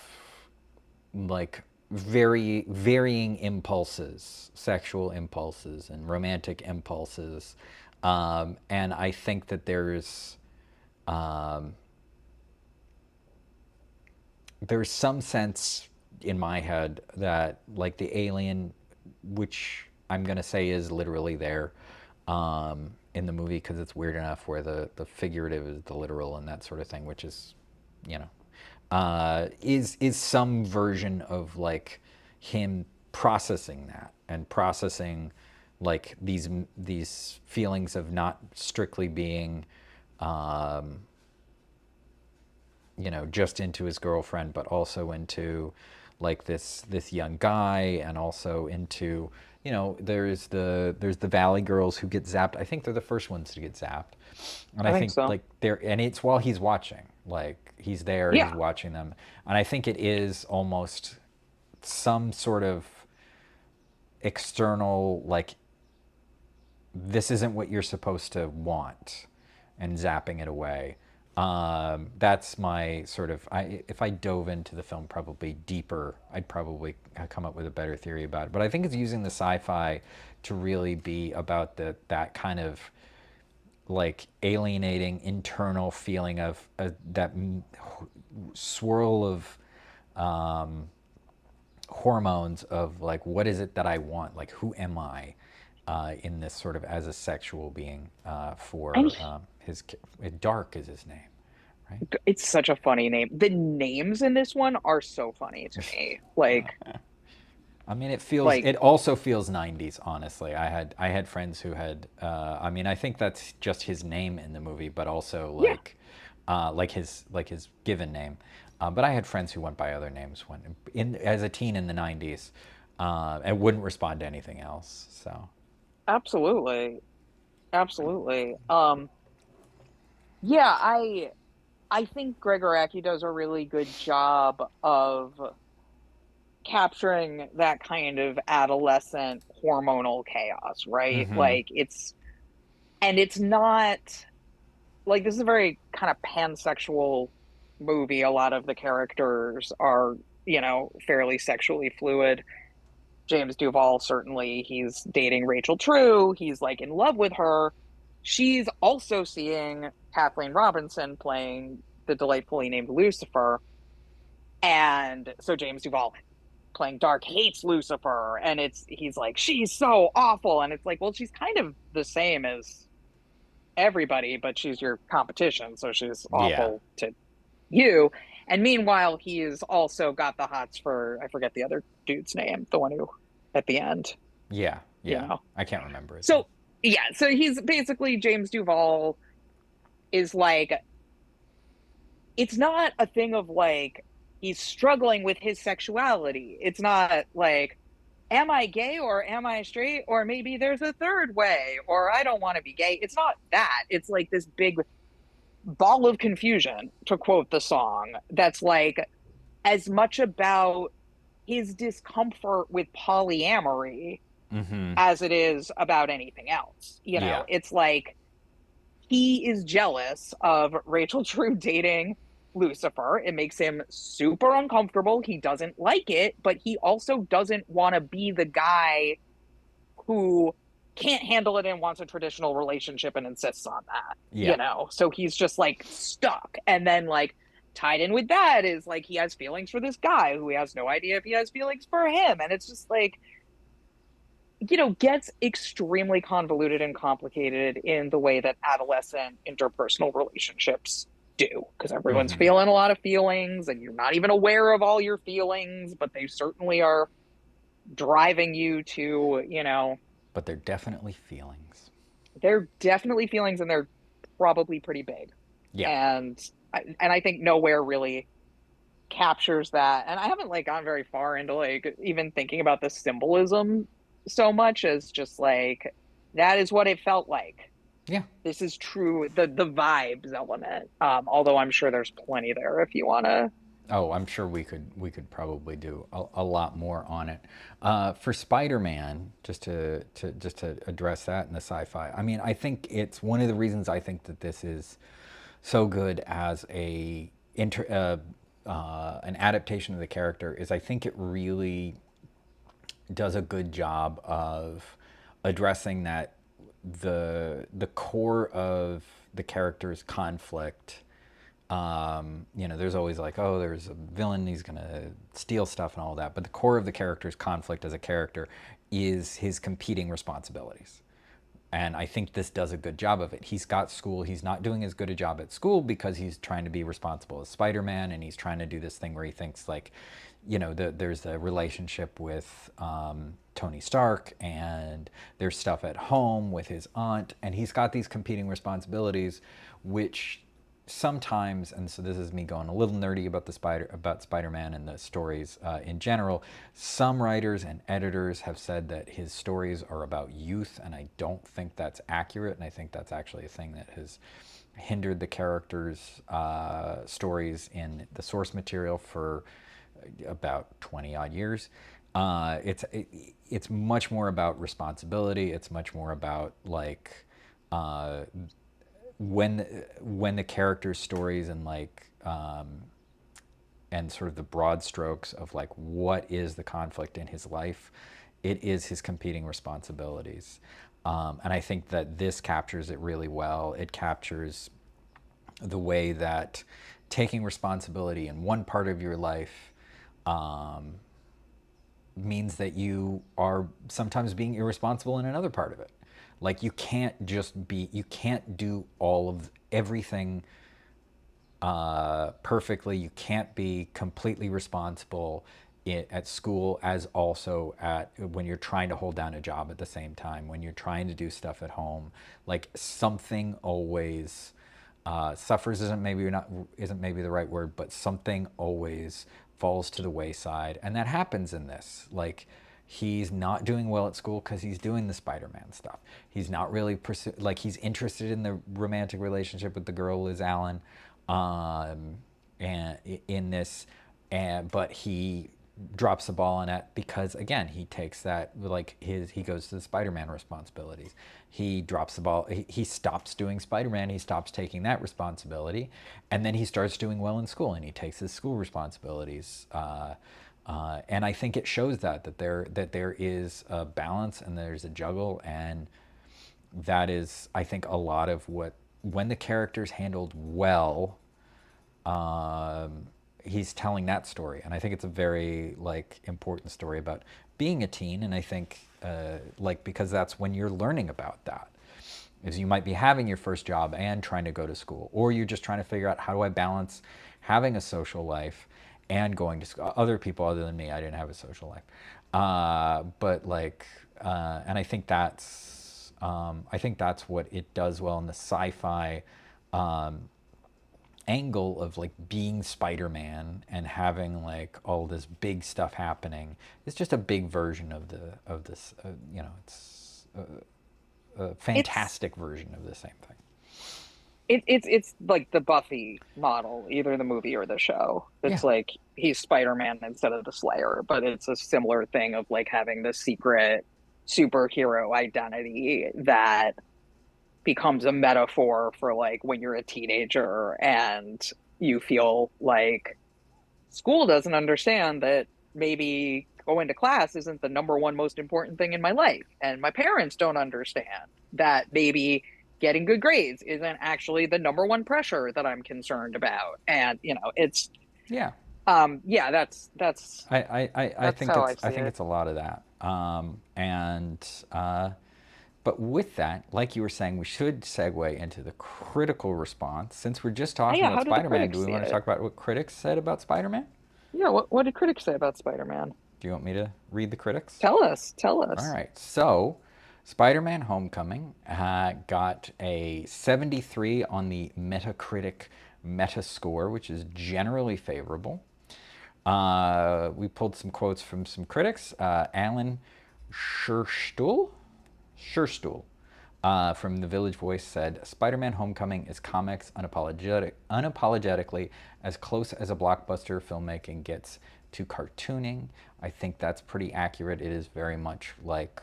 like very varying impulses, sexual impulses and romantic impulses, and I think that there's some sense in my head that like the alien, which I'm gonna say is literally there in the movie because it's weird enough where the figurative is the literal and that sort of thing, which is, is some version of like him processing that and processing like these feelings of not strictly being just into his girlfriend, but also into like this young guy, and also into there's the Valley girls who get zapped. I think they're the first ones to get zapped, and I I think think so. like it's while he's watching, like he's there, he's Yeah. watching them, and I think it is almost some sort of external, like, this isn't what you're supposed to want, and zapping it away. That's my sort of. If I dove into the film probably deeper, I'd probably come up with a better theory about it. But I think it's using the sci-fi to really be about that kind of like alienating internal feeling of that swirl of hormones of like, what is it that I want? Like, who am I in this sort of as a sexual being for And his Dark is his name, right? it's such a funny name. The names in this one are so funny to me. I mean, Like, it also feels 90s, honestly. I had friends who had, I mean, I think that's just his name in the movie, but also yeah, like his given name. But I had friends who went by other names as a teen in the 90s, and wouldn't respond to anything else. So absolutely. Absolutely. Yeah, I think Gregg Araki does a really good job of capturing that kind of adolescent hormonal chaos, right? It's not like, this is a very kind of pansexual movie. A lot of the characters are, fairly sexually fluid. James Duval, certainly, he's dating Rachel True. He's like in love with her. She's also seeing Kathleen Robinson playing the delightfully named Lucifer. And so James Duval playing Dark hates Lucifer. And he's like, she's so awful. And it's like, well, she's kind of the same as everybody, but she's your competition. So she's yeah, awful to you. And meanwhile, he's also got the hots for, I forget the other dude's name, the one who at the end, yeah, you yeah. know. I can't remember his name. So yeah, so he's basically, James Duval is like, it's not a thing of like he's struggling with his sexuality. It's not like, am I gay or am I straight, or maybe there's a third way, or I don't want to be gay. It's not that. It's like this big ball of confusion, to quote the song, that's like as much about his discomfort with polyamory as it is about anything else. Yeah, It's like he is jealous of Rachel True dating Lucifer. It makes him super uncomfortable. He doesn't like it, but he also doesn't want to be the guy who can't handle it and wants a traditional relationship and insists on that, yeah, So he's just like stuck. And then, like, tied in with that is like he has feelings for this guy who he has no idea if he has feelings for him. And it's just like, gets extremely convoluted and complicated in the way that adolescent interpersonal relationships do, because everyone's feeling a lot of feelings and you're not even aware of all your feelings, but they certainly are driving you to, but they're definitely feelings. they're definitely feelings, and they're probably pretty big. Yeah. And I think nowhere really captures that. And I haven't like gone very far into like even thinking about the symbolism so much as just like, that is what it felt like. Yeah. This is true. The vibes element. Although I'm sure there's plenty there if you want to. Oh, I'm sure we could probably do a lot more on it. For Spider-Man, just to address that in the sci-fi. I mean, I think it's one of the reasons I think that this is so good as an adaptation of the character is I think it really does a good job of addressing that the core of the character's conflict. There's always like, oh, there's a villain, he's gonna steal stuff and all that. But the core of the character's conflict as a character is his competing responsibilities. And I think this does a good job of it. He's got school. He's not doing as good a job at school because he's trying to be responsible as Spider-Man, and he's trying to do this thing where he thinks like, there's a relationship with Tony Stark, and there's stuff at home with his aunt, and he's got these competing responsibilities, which sometimes, and so this is me going a little nerdy about Spider-Man and the stories in general. Some writers and editors have said that his stories are about youth, and I don't think that's accurate. And I think that's actually a thing that has hindered the characters' stories in the source material for about 20 odd years. It's much more about responsibility. It's much more about like when the characters' stories and like and sort of the broad strokes of like what is the conflict in his life, it is his competing responsibilities. And I think that this captures it really well. It captures the way that taking responsibility in one part of your life means that you are sometimes being irresponsible in another part of it. Like you can't do all of everything perfectly. You can't be completely responsible at school as also when you're trying to hold down a job at the same time, when you're trying to do stuff at home. Like something always suffers isn't maybe the right word, but something always falls to the wayside, and that happens in this. Like he's not doing well at school because he's doing the Spider-Man stuff. He's not really like he's interested in the romantic relationship with the girl Liz Allen, and in this, but he drops the ball on it because again he takes that like he goes to the Spider-Man responsibilities. He drops the ball. He stops doing Spider-Man. He stops taking that responsibility, and then he starts doing well in school and he takes his school responsibilities. And I think it shows that there is a balance and there's a juggle, and that is, I think, a lot of what, when the character's handled well, he's telling that story. And I think it's a very like important story about being a teen. And I think like because that's when you're learning about that, is you might be having your first job and trying to go to school, or you're just trying to figure out how do I balance having a social life and going to school. Other people other than me, I didn't have a social life, but like, and I think that's what it does well in the sci-fi angle of like being Spider-Man and having like all this big stuff happening. It's just a big version of this. It's a fantastic version of the same thing. It's like the Buffy model, either the movie or the show. It's like he's Spider-Man instead of the Slayer, but it's a similar thing of like having the secret superhero identity that becomes a metaphor for like when you're a teenager and you feel like school doesn't understand that maybe going to class isn't the number one most important thing in my life, and my parents don't understand that maybe getting good grades isn't actually the number one pressure that I'm concerned about. And it's that's I think how it's I see it. it's a lot of that. But with that, like you were saying, we should segue into the critical response. Since we're just talking about How do the Spider-Man, do critics we see want to it? talk about what critics said about Spider-Man? Yeah, what did critics say about Spider-Man? Do you want me to read the critics? Tell us. All right. So, Spider-Man Homecoming got a 73 on the Metacritic Metascore, which is generally favorable. We pulled some quotes from some critics. Alan Scherstuhl from The Village Voice said, Spider-Man Homecoming is comics unapologetically as close as a blockbuster filmmaking gets to cartooning. I think that's pretty accurate. It is very much like,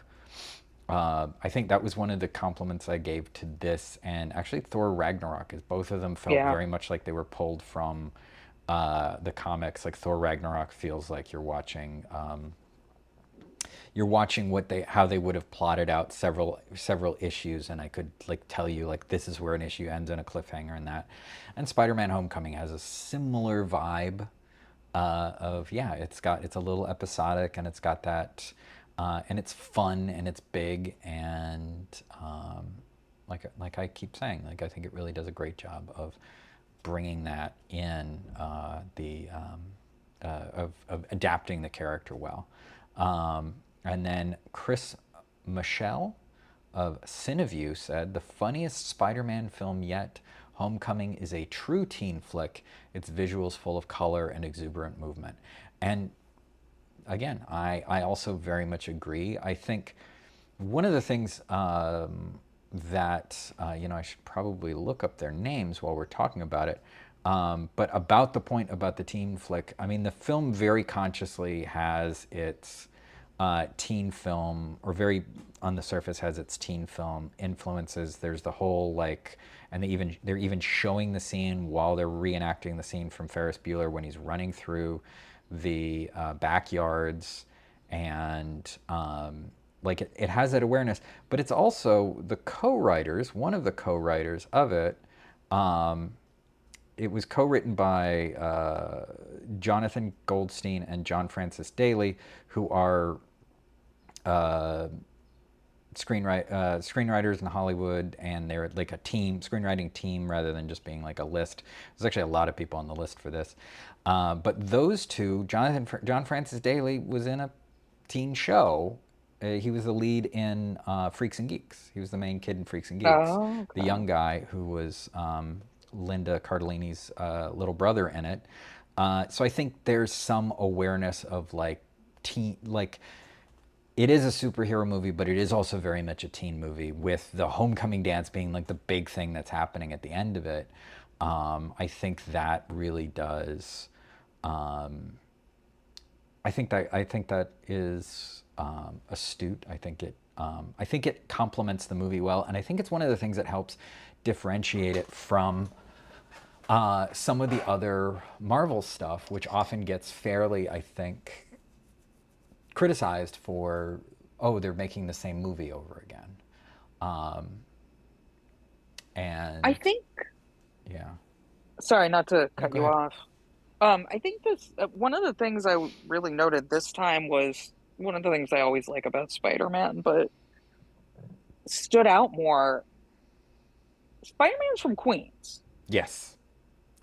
I think that was one of the compliments I gave to this and actually Thor Ragnarok, is both of them felt very much like they were pulled from the comics. Like Thor Ragnarok feels like you're watching how they would have plotted out several issues, and I could like tell you like this is where an issue ends in a cliffhanger and that. And Spider-Man Homecoming has a similar vibe of it's a little episodic and it's got that and it's fun and it's big and like I keep saying, like I think it really does a great job of bringing that in of adapting the character well. And then Chris Michelle of Cineview said, the funniest Spider-Man film yet. Homecoming is a true teen flick. Its visuals full of color and exuberant movement. And again, I also very much agree. I think one of the things that, I should probably look up their names while we're talking about it, but about the point about the teen flick, I mean, the film very consciously has its teen film, or very on the surface has its teen film influences. There's the whole like, and they're even showing the scene while they're reenacting the scene from Ferris Bueller when he's running through the backyards, and like it has that awareness. But it's also the co-writers, one of the co-writers of it. It was co-written by Jonathan Goldstein and John Francis Daley, who are screenwriters in Hollywood, and they're like a team, screenwriting team, rather than just being like a list. There's actually a lot of people on the list for this. But those two, John Francis Daley was in a teen show. He was the lead in Freaks and Geeks. He was the main kid in Freaks and Geeks. Oh, okay. The young guy who was Linda Cardellini's little brother in it. So I think there's some awareness of like teen, like it is a superhero movie, but it is also very much a teen movie, with the homecoming dance being like the big thing that's happening at the end of it. I think that really does. I think that is astute. I think it complements the movie well, and I think it's one of the things that helps differentiate it from some of the other Marvel stuff, which often gets fairly, I think, criticized for, oh, they're making the same movie over again. And I think, yeah. sorry, not to cut go you ahead. off. I think this one of the things I really noted this time was one of the things I always like about Spider-Man, but stood out more. Spider-Man's from Queens. Yes.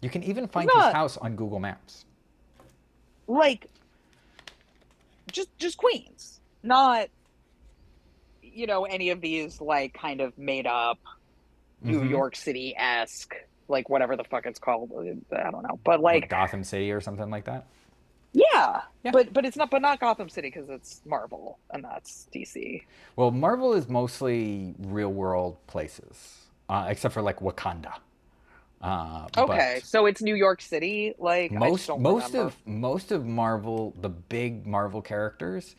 You can even find Not his house on Google Maps. like just Queens, not any of these like kind of made up New Mhm. York City-esque, like whatever the fuck it's called. I don't know, but Like like Gotham City or something like that. yeah, Yeah. but it's not Gotham City because it's Marvel and that's DC. Well, Marvel is mostly real world places, except for like Wakanda. Okay, But so it's New York City. Like I just don't remember. most of Marvel, the big Marvel characters,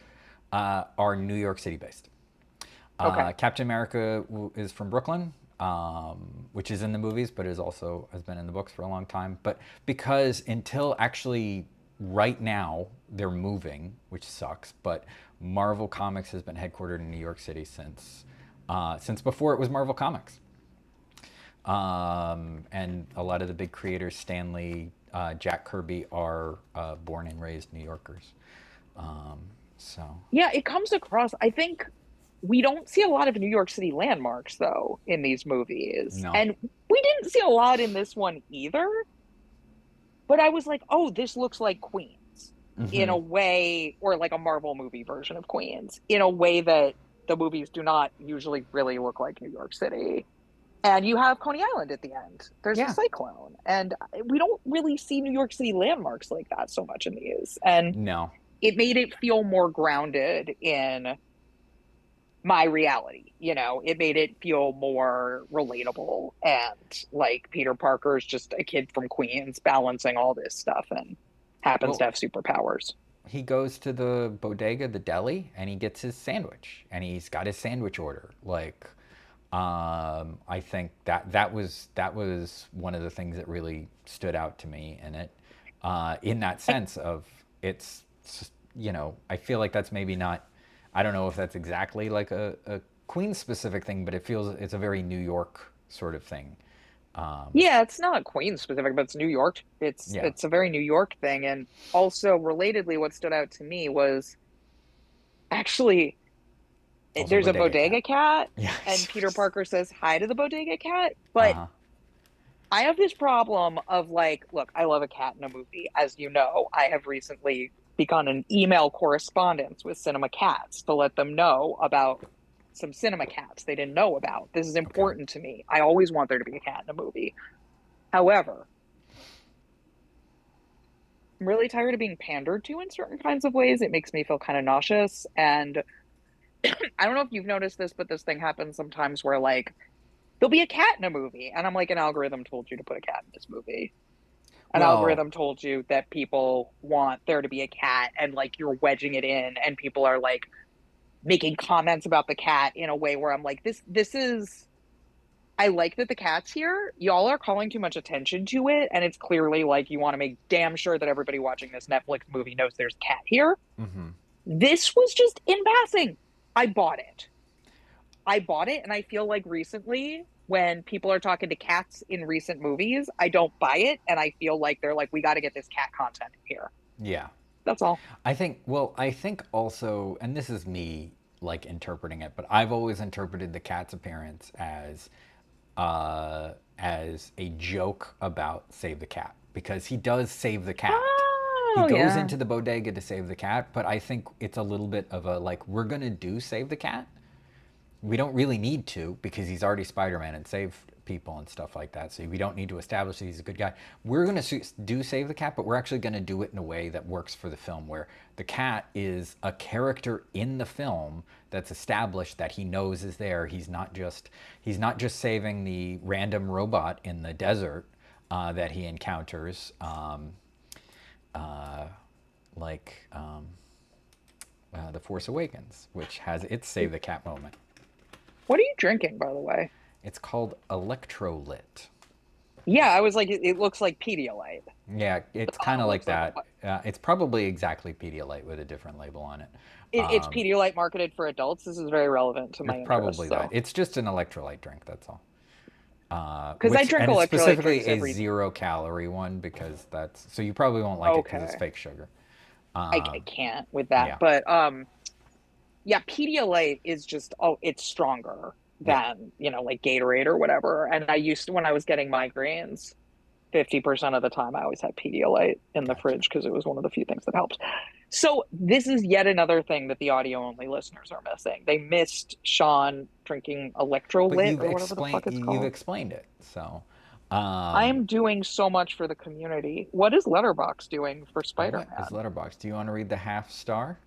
are New York City based. Okay, Captain America is from Brooklyn, which is in the movies, but has been in the books for a long time. But because until actually right now they're moving, which sucks. But Marvel Comics has been headquartered in New York City since before it was Marvel Comics. And a lot of the big creators, Stan Lee, Jack Kirby, are born and raised New Yorkers. So yeah, it comes across. I think we don't see a lot of New York City landmarks though in these movies, no. and we didn't see a lot in this one either. But I was like, oh, this looks like Queens in a way, or like a Marvel movie version of Queens in a way that the movies do not usually really look like New York City. And you have Coney Island at the end. There's a cyclone. And we don't really see New York City landmarks like that so much in these. And No. it made it feel more grounded in my reality. It made it feel more relatable. And like Peter Parker's just a kid from Queens balancing all this stuff and happens to have superpowers. He goes to the bodega, the deli, and he gets his sandwich. And he's got his sandwich order. Like, I think that was one of the things that really stood out to me in it, in that sense of it's, I feel like that's maybe not, I don't know if that's exactly like a Queens specific thing, but it's a very New York sort of thing. Yeah, it's not Queens specific, but it's New York. It's a very New York thing. And also relatedly, what stood out to me was actually Also there's a bodega cat, Yes. and Peter Parker says hi to the bodega cat. But I have this problem of like, look, I love a cat in a movie. As you know, I have recently begun an email correspondence with Cinema Cats to let them know about some cinema cats they didn't know about. This is important to me. I always want there to be a cat in a movie. However, I'm really tired of being pandered to in certain kinds of ways. It makes me feel kind of nauseous. And I don't know if you've noticed this, but this thing happens sometimes where like there'll be a cat in a movie, and I'm like, an algorithm told you to put a cat in this movie. An Well, algorithm told you that people want there to be a cat, and like you're wedging it in, and people are like making comments about the cat in a way where I'm like, this is I like that the cat's here. Y'all are calling too much attention to it, and it's clearly like you want to make damn sure that everybody watching this Netflix movie knows there's a cat here. mhm. This was just in passing. I bought it. I bought it, and I feel like recently, when people are talking to cats in recent movies, I don't buy it, and I feel like they're like, we got to get this cat content in here. Yeah. That's all. I think also, and this is me like interpreting it, but I've always interpreted the cat's appearance as a joke about Save the Cat, because he does save the cat. He Oh goes yeah. into the bodega to save the cat, but I think it's a little bit of a like, we're gonna do Save the Cat. We don't really need to, because he's already Spider-Man and saved people and stuff like that. So we don't need to establish that he's a good guy. We're going to do Save the Cat, but we're actually going to do it in a way that works for the film, where the cat is a character in the film that's established, that he knows is there. He's not just saving the random robot in the desert that he encounters, like The Force Awakens, which has its Save the Cat moment. What are you drinking, by the way? It's called Electrolyte. Yeah, I was like, it looks like Pedialyte. Yeah, it's kind of like that. It's probably exactly Pedialyte with a different label on it. It's Pedialyte marketed for adults. This is very relevant to my It's interests. probably that. So, It's just an electrolyte drink, that's all. because I drink And it's electrolyte specifically drinks a every. 0-calorie one, because that's, so you probably won't like it because it's Okay, fake sugar. I can't with that, Yeah, but yeah, Pedialyte is just it's stronger yeah, than like Gatorade or whatever. And I used to, when I was getting migraines, 50% of the time I always had Pedialyte in the gotcha. fridge because it was one of the few things that helped. So this is yet another thing that the audio only listeners are missing. They missed Sean drinking But electrolyte or whatever the fuck it's you've called. explained it, so I am doing so much for the community. What is Letterboxd doing for what is Spider-Man? Letterboxd? Do you want to read the half star?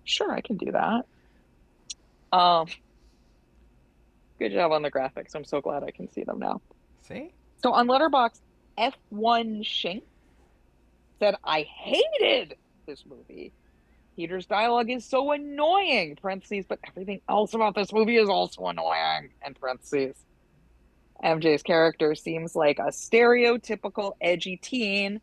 Sure, I can do that. Um, Good job on the graphics. I'm so glad I can see them now. See? So on Letterboxd, F1 Shink said, I hated this movie. Peter's dialogue is so annoying, parentheses, but everything else about this movie is also annoying, and parentheses. MJ's character seems like a stereotypical edgy teen,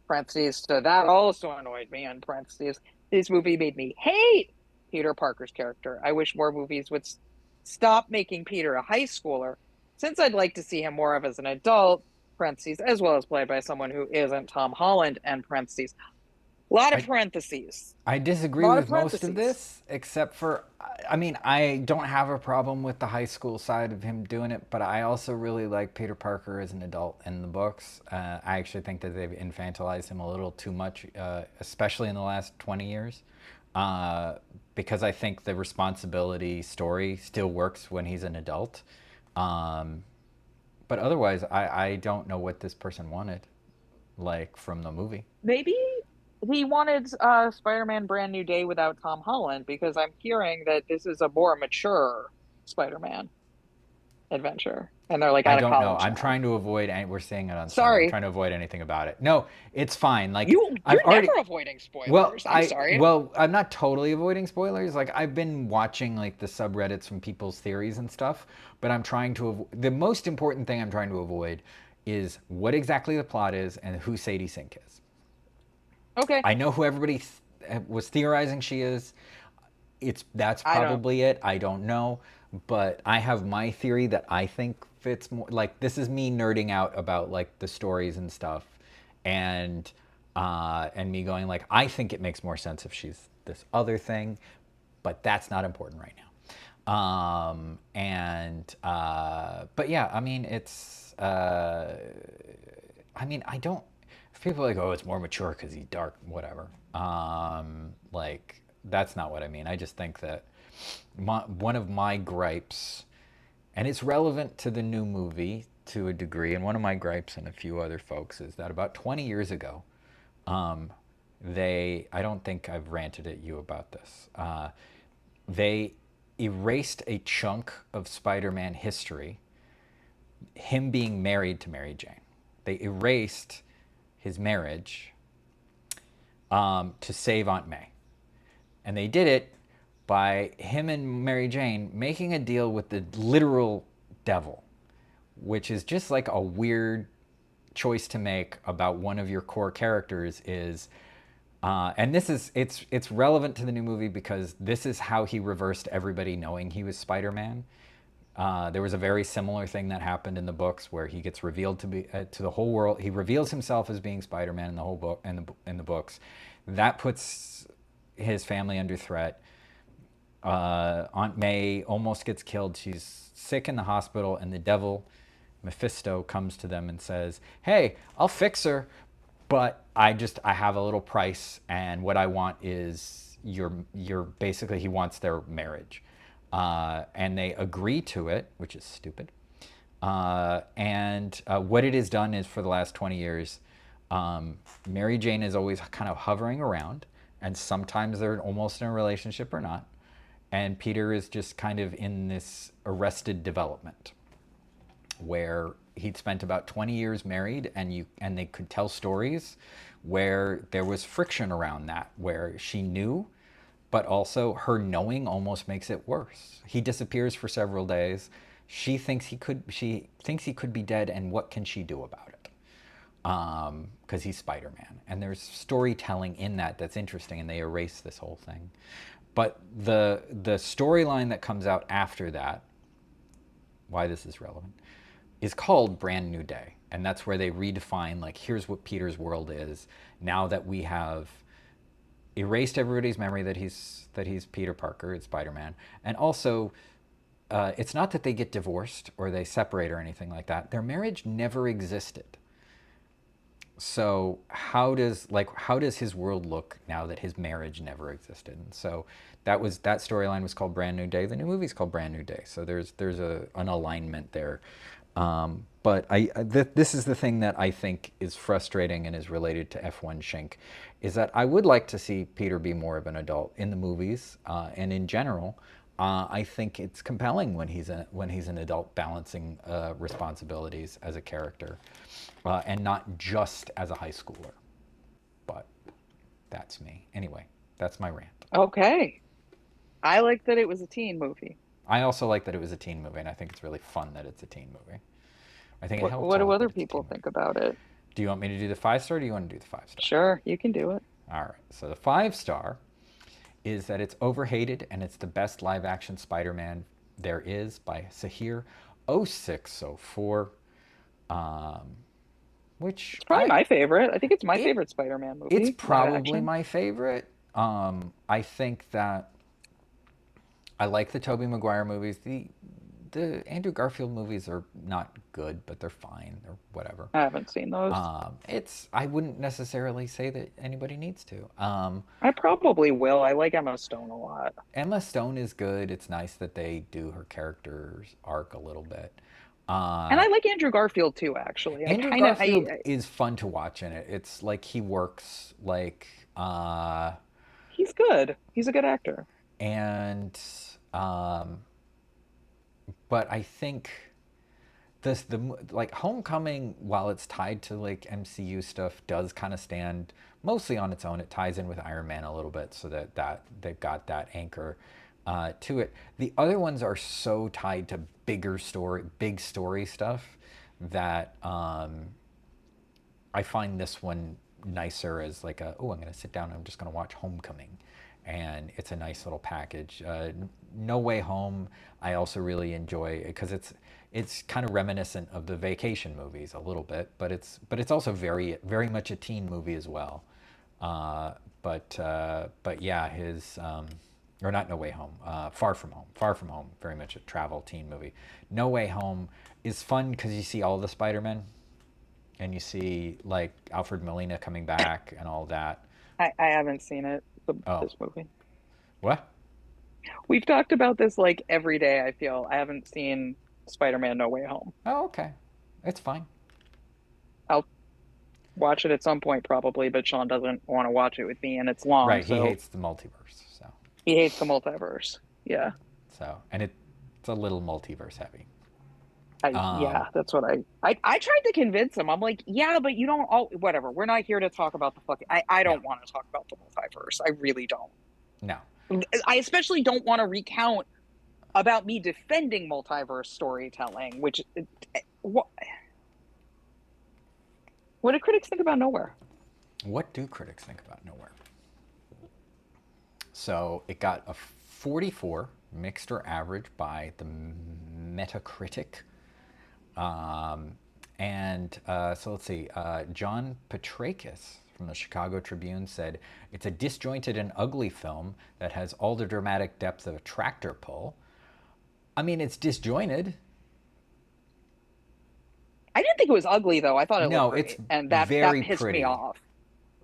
parentheses, so that also annoyed me, in parentheses. This movie made me hate Peter Parker's character. I wish more movies would stop making Peter a high schooler, since I'd like to see him more of as an adult, parentheses, as well as played by someone who isn't Tom Holland, and parentheses. A lot of I parentheses. I A disagree lot of with most of parentheses. this, except for, I mean, I don't have a problem with the high school side of him doing it, but I also really like Peter Parker as an adult in the books. I actually think that they've infantilized him a little too much, especially in the last 20 years, uh, because I think the responsibility story still works when he's an adult. Um, but otherwise, I don't know what this person wanted, like, from the movie. Maybe he wanted Spider-Man Brand New Day without Tom Holland, because I'm hearing that this is a more mature Spider-Man adventure. And they're like I out of don't know. college I'm now. trying to avoid, and we're seeing it on Sunday. I'm Sorry. trying to avoid anything about it. No, it's fine. Like, I've You're already, never avoiding spoilers. I'm sorry. I'm not totally avoiding spoilers. Like, I've been watching like the subreddits from people's theories and stuff, but I'm trying to the most important thing I'm trying to avoid is what exactly the plot is and who Sadie Sink is. Okay. I know who everybody was theorizing she is. That's I don't probably it. I don't know, but I have my theory that I think fits more. Like, this is me nerding out about like the stories and stuff, and me going like, I think it makes more sense if she's this other thing, but that's not important right now. But yeah, I mean, it's I mean, I don't. If people are like, oh, it's more mature because he's dark, whatever. Like, that's not what I mean. I just think that one of my gripes, and it's relevant to the new movie, to a degree, and one of my gripes and a few other folks is that about 20 years ago, um, I don't think I've ranted at you about this. They erased a chunk of Spider-Man history, him being married to Mary Jane. They erased his marriage to save Aunt May. And they did it by him and Mary Jane making a deal with the literal devil, which is just like a weird choice to make about one of your core characters is and it's relevant to the new movie because this is how he reversed everybody knowing he was Spider-Man. There was a very similar thing that happened in the books where he gets revealed to be to the whole world. He reveals himself as being Spider-Man in the whole book and in the books. That puts his family under threat. Aunt May almost gets killed. She's sick in the hospital, and the devil, Mephisto, comes to them and says, "Hey, I'll fix her, but I have a little price, and what I want is your basically he wants their marriage." And they agree to it, which is stupid. And what it has done is for the last 20 years, Mary Jane is always kind of hovering around, and sometimes they're almost in a relationship or not. And Peter is just kind of in this arrested development where he'd spent about 20 years married, and they could tell stories where there was friction around that, where she knew, but also her knowing almost makes it worse. He disappears for several days. She thinks he could be dead, and what can she do about it? Because he's Spider-Man, and there's storytelling in that that's interesting, and they erase this whole thing. But the storyline that comes out after that, why this is relevant, is called Brand New Day, and that's where they redefine like here's what Peter's world is now that we have erased everybody's memory that he's Peter Parker, it's Spider-Man, and also it's not that they get divorced or they separate or anything like that. Their marriage never existed. So how does his world look now that his marriage never existed? And so that storyline was called Brand New Day. The new movie's called Brand New Day. So there's an alignment there. But this is the thing that I think is frustrating and is related to F1 Shink, is that I would like to see Peter be more of an adult in the movies and in general. I think it's compelling when he's an adult balancing responsibilities as a character, and not just as a high schooler. But that's me. Anyway, that's my rant. Okay. I like that it was a teen movie. I also like that it was a teen movie, and I think it's really fun that it's a teen movie. I think it helps. What do other people think about it? Do you want me to do the 5-star, or do you want to do the 5-star? Sure, you can do it. All right. So the 5-star is that it's overhated, and it's the best live-action Spider-Man there is by Sahir 0604, which it's probably my favorite. I think it's my favorite Spider-Man movie. It's probably my favorite. I think that I like the Tobey Maguire movies. The Andrew Garfield movies are not good, but they're fine. They're whatever. I haven't seen those. I wouldn't necessarily say that anybody needs to. I probably will. I like Emma Stone a lot. Emma Stone is good. It's nice that they do her character's arc a little bit. And I like Andrew Garfield too, actually. Andrew Garfield is fun to watch in it. It's like he works like... he's good. He's a good actor. And... but I think like Homecoming, while it's tied to like MCU stuff, does kind of stand mostly on its own. It ties in with Iron Man a little bit, so that they've got that anchor to it. The other ones are so tied to big story stuff that I find this one nicer as like I'm going to sit down and I'm just going to watch Homecoming. And it's a nice little package. No Way Home, I also really enjoy because it's kind of reminiscent of the vacation movies a little bit, but it's also very very much a teen movie as well. But yeah, his or not No Way Home, Far From Home, very much a travel teen movie. No Way Home is fun because you see all the Spider-Men, and you see like Alfred Molina coming back and all that. I haven't seen it. This movie. What? We've talked about this like every day, I feel. I haven't seen Spider-Man No Way Home. Oh, okay. It's fine. I'll watch it at some point probably, but Sean doesn't want to watch it with me, and it's long, Right, he so hates the multiverse, so he hates the multiverse. Yeah. and it's a little multiverse heavy. Yeah, that's what I tried to convince him. I'm like, yeah, but you don't all whatever. We're not here to talk about the fucking I No, don't want to talk about the multiverse. I really don't. no. I especially don't want to recount about me defending multiverse storytelling, which what what do critics think about Nowhere? What do critics think about Nowhere? So it got a 44 mixed or average by the Metacritic. So let's see. John Petrakis from the Chicago Tribune said, it's a disjointed and ugly film that has all the dramatic depth of a tractor pull. I mean, it's disjointed. I didn't think it was ugly though. I thought it No, looked it's great, and that very pissed pretty. me off.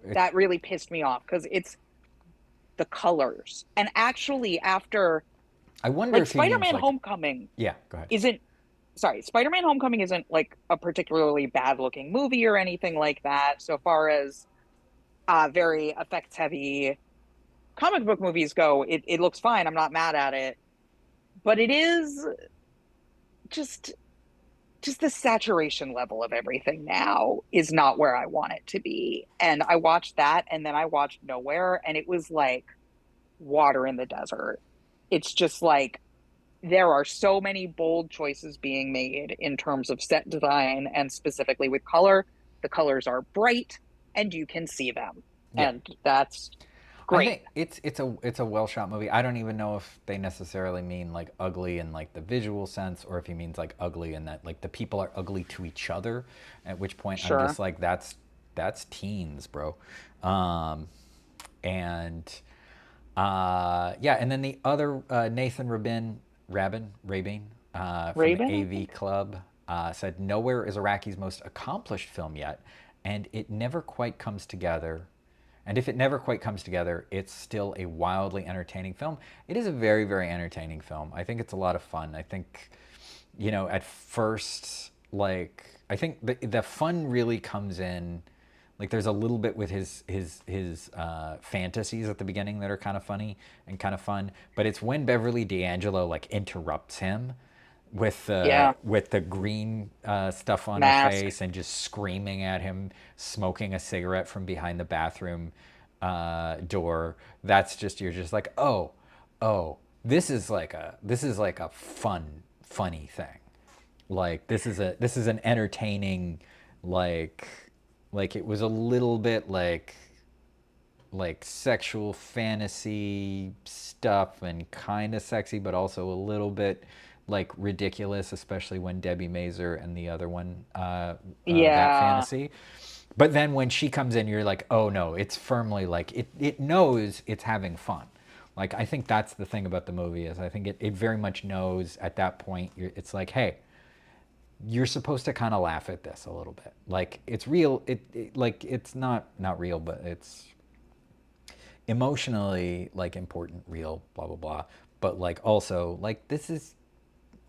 That really pissed me off because it's the colors. And actually, after I wonder like if he means Spider-Man like, Homecoming yeah, go ahead. isn't sorry, Spider-Man Homecoming isn't like a particularly bad-looking movie or anything like that. So far as very effects heavy comic book movies go, it looks fine. I'm not mad at it. But it is just the saturation level of everything now is not where I want it to be. And I watched that and then I watched Nowhere and it was like water in the desert. It's just like there are so many bold choices being made in terms of set design and specifically with color. The colors are bright and you can see them. Yeah. And that's I great. think it's a well shot movie. I don't even know if they necessarily mean like ugly in like the visual sense, or if he means like ugly in that like the people are ugly to each other. At which point I'm Sure. just like that's teens, bro. Um, and yeah, and then the other Nathan Rabin from the Raven, I AV think. Club said Nowhere is Iraqi's most accomplished film yet, and it never quite comes together. And if it never quite comes together, it's still a wildly entertaining film. It is a very, very entertaining film. I think it's a lot of fun. I think, at first, like, I think the fun really comes in. Like, there's a little bit with his fantasies at the beginning that are kind of funny and kind of fun. But it's when Beverly D'Angelo like interrupts him Yeah. with the green stuff on her Mask. face and just screaming at him, smoking a cigarette from behind the bathroom door. That's just you're just like, oh, this is like a funny thing. Like this is an entertaining, like it was a little bit like sexual fantasy stuff and kind of sexy, but also a little bit like ridiculous, especially when Debbie Mazur and the other one, that Yeah. fantasy. But then when she comes in, you're like, oh no, it's firmly like it knows it's having fun. Like I think that's the thing about the movie is I think it very much knows at that point. It's like, hey, you're supposed to kind of laugh at this a little bit. Like it's real. Like it's not real, but it's emotionally like important, real, blah blah blah. But like also like this is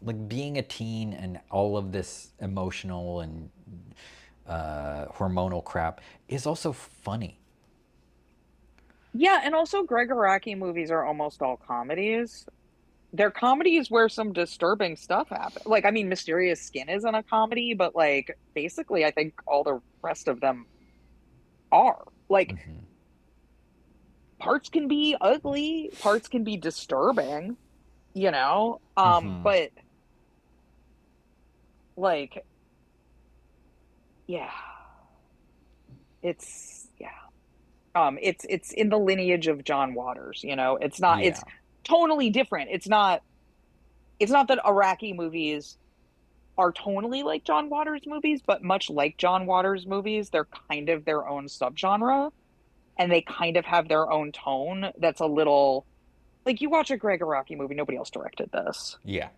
like being a teen and all of this emotional and hormonal crap is also funny. Yeah, and also Gregg Araki movies are almost all comedies. They're comedies where some disturbing stuff happens. Like, I mean, Mysterious Skin isn't a comedy, but like basically I think all the rest of them are. Like parts can be ugly, parts can be disturbing, but like yeah, yeah. It's in the lineage of Jon Waters, It's not Yeah. it's tonally different. It's not that Iraqi movies are tonally like Jon Waters movies, but much like Jon Waters movies, they're kind of their own subgenre and they kind of have their own tone that's a little like you watch a Gregg Araki movie, nobody else directed this. Yeah.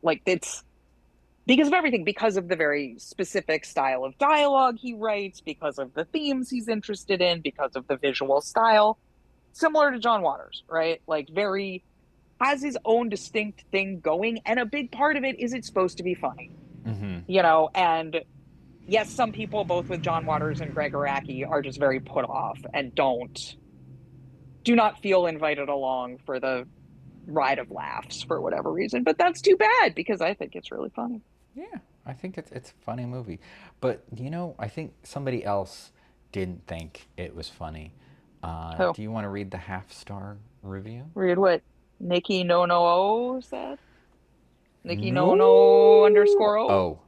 Like it's because of everything, because of the very specific style of dialogue he writes, because of the themes he's interested in, because of the visual style, similar to Jon Waters, right? Like very has his own distinct thing going, and a big part of it is it's supposed to be funny. you know, and yes, some people, both with Jon Watts and Gregg Araki, are just very put off and do not feel invited along for the ride of laughs for whatever reason. But that's too bad because I think it's really funny. Yeah, I think it's a funny movie. But, I think somebody else didn't think it was funny. Oh, Do you want to read the half-star review? read what Nikki no no o said. Nikki no No. no underscore o. Oh.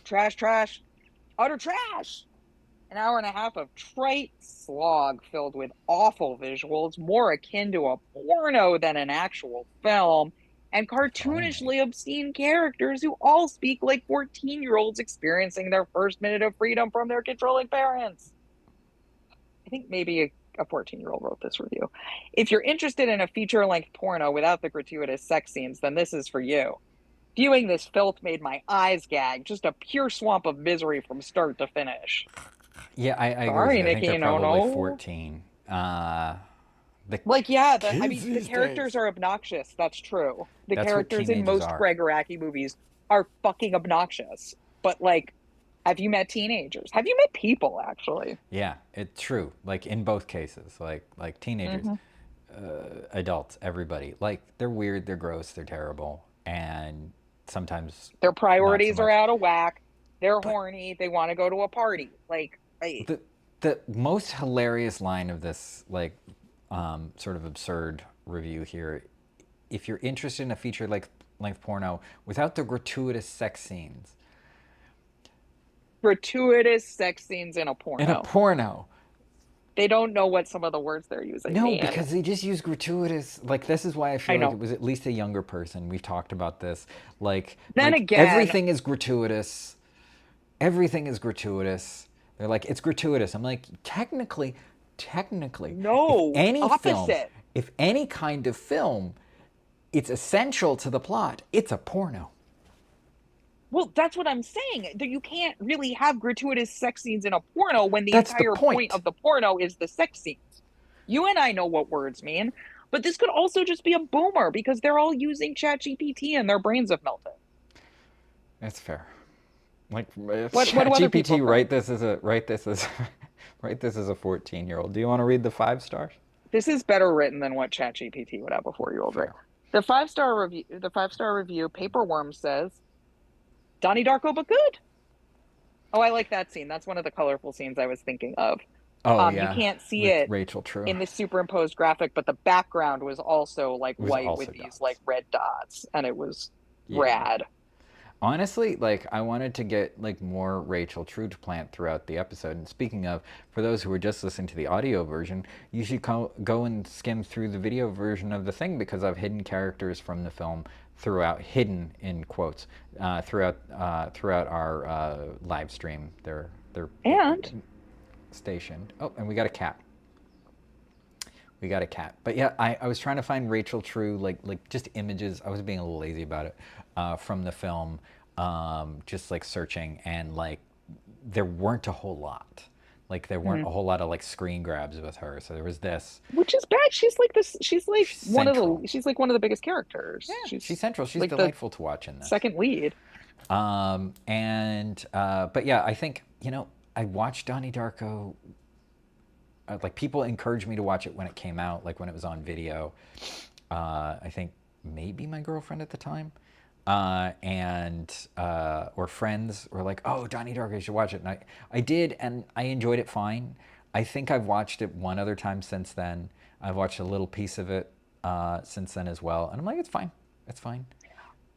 Trash, trash, utter trash. An hour and a half of trite slog filled with awful visuals, more akin to a porno than an actual film, and cartoonishly obscene characters who all speak like 14-year-olds experiencing their first minute of freedom from their controlling parents. I think maybe a 14-year-old wrote this review. If you're interested in a feature-length porno without the gratuitous sex scenes, then this is for you. Viewing this filth made my eyes gag, just a pure swamp of misery from start to finish. Yeah, I agree with Sorry, you. I think Nikki, they're no, probably no. 14. The The characters days. are obnoxious. That's true. The That's what characters in teenagers most are. Gregg Araki movies are fucking obnoxious. But, like, have you met teenagers? Have you met people, actually? Yeah, it's true. Like in both cases, like teenagers, adults, everybody. Like they're weird, they're gross, they're terrible, and sometimes Their not so priorities are much. out of whack. They're But horny. They want to go to a party. the most hilarious line of this sort of absurd review here, if you're interested in a feature length porno without the gratuitous sex scenes. Gratuitous sex scenes in a In a porno. porno. They don't know what some of the words they're using No, mean. because they just use gratuitous. Like this is why I feel I like know. it was at least a younger person. We've talked about this. Then Like again, everything is gratuitous. Everything is gratuitous. They're like, it's gratuitous. I'm like, technically, no, opposite. if any kind of film, it's essential to the plot. It's a porno. Well, that's what I'm saying. That you can't really have gratuitous sex scenes in a porno when the That's the entire point point. of the porno is the sex scenes. You and I know what words mean, but this could also just be a boomer because they're all using ChatGPT and their brains have melted. That's fair. Like What do other people GPT, think? write this as write this as a 14-year-old. Do you want to read the 5 stars? This is better written than what ChatGPT would have a 4-year-old write. Fair. The 5-star review, Paperworm says, Donnie Darko, but good. Oh, I like that scene. That's one of the colorful scenes I was thinking of. Oh yeah. You can't see With it Rachel True. in the superimposed graphic, but the background was also like It was white also with these dots. like red dots, and it was Yeah. rad. Honestly, I wanted to get more Rachel True to plant throughout the episode. And speaking of, for those who were just listening to the audio version, you should go and skim through the video version of the thing because I've hidden characters from the film hidden in quotes, throughout our live stream. They're And stationed. Oh, and we got a cat. But yeah, I was trying to find Rachel True, like just images. I was being a little lazy about it, from the film, just searching, and there weren't a whole lot. There weren't a whole lot of screen grabs with her. So there was this. which is bad. She's like this. She's like She's one central. of the. She's like one of the biggest characters. Yeah, she's central. She's like delightful to watch in the this. second lead. But yeah, I think I watched Donnie Darko. People encouraged me to watch it when it came out, when it was on video. I think maybe my girlfriend at the time, or friends were like, "Oh, Donnie Darko, you should watch it." And I did, and I enjoyed it fine. I think I've watched it one other time since then. I've watched a little piece of it since then as well, and I'm like, it's fine. It's fine.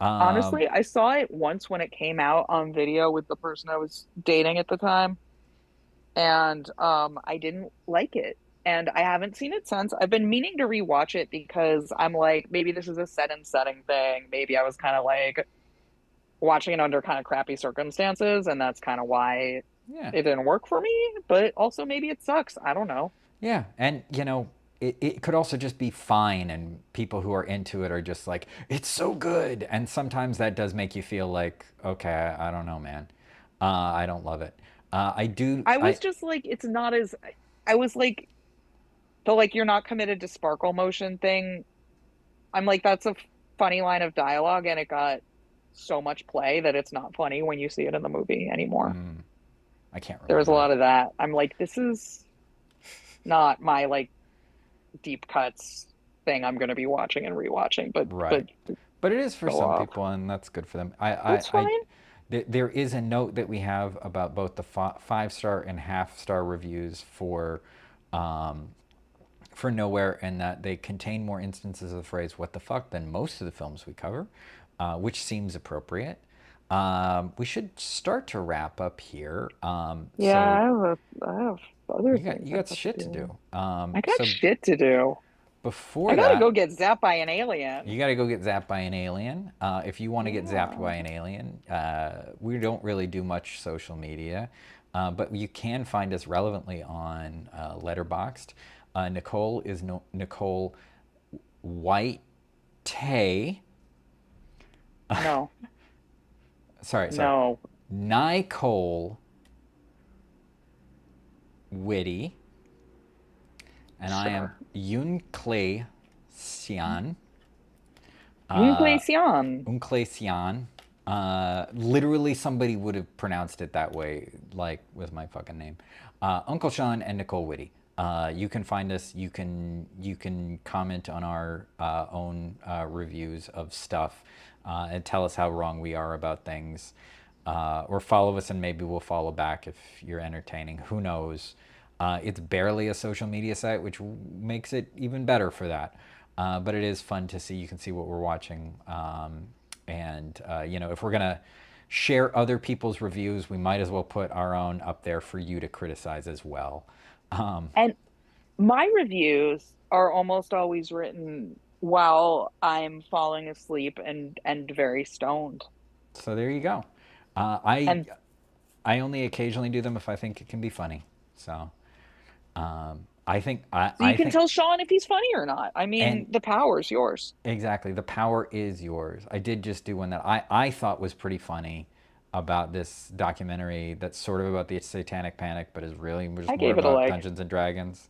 Honestly, I saw it once when it came out on video with the person I was dating at the time. And I didn't like it. And I haven't seen it since. I've been meaning to rewatch it because I'm like, maybe this is a set and setting thing. Maybe I was kind of watching it under kind of crappy circumstances, and that's kind of why it didn't work for me. But also maybe it sucks. I don't know. Yeah, and it could also just be fine, and people who are into it are just like, it's so good. And sometimes that does make you feel like, okay, I don't know, man. I don't love it. I was just like, it's not as, I was like, you're not committed to sparkle motion thing. I'm like, that's a funny line of dialogue, and it got so much play that it's not funny when you see it in the movie anymore. I can't There was a remember. lot of that. I'm like, this is not my like deep cuts thing I'm going to be watching and rewatching, but Right. But it is for go some off. people, and that's good for them. That's fine. There is a note that we have about both the 5-star and half-star reviews for Nowhere, and that they contain more instances of the phrase "what the fuck" than most of the films we cover, which seems appropriate. We should start to wrap up here. Yeah, So I have other things you I got have shit to to do. do. I got So shit to do. I before gotta go that, get zapped by an alien. you got to go get zapped by an alien. If you want to get zapped Yeah. by an alien, we don't really do much social media, but you can find us relevantly on Letterboxd. Nicole is Nicole White Tay. No, Sorry. no. Nicole Witty. And I am Sure. Yun Clay Sian. Unglacian. Unclesian. Literally, somebody would have pronounced it that way, like with my fucking name. Uncle Sean and Nicole Whitty. You can find us. You can comment on our own reviews of stuff and tell us how wrong we are about things, or follow us and maybe we'll follow back if you're entertaining. Who knows? It's barely a social media site, which makes it even better for that. But it is fun to see. You can see what we're watching. And if we're going to share other people's reviews, we might as well put our own up there for you to criticize as well. And my reviews are almost always written while I'm falling asleep and very stoned. So there you go. I And I only occasionally do them if I think it can be funny. So I think I, so you I can think tell Sean if he's funny or not. I mean, and the power's yours. exactly, the power is yours. I did just do one that I thought was pretty funny about this documentary that's sort of about the Satanic Panic, but is really just I more gave it a about like. Dungeons and Dragons.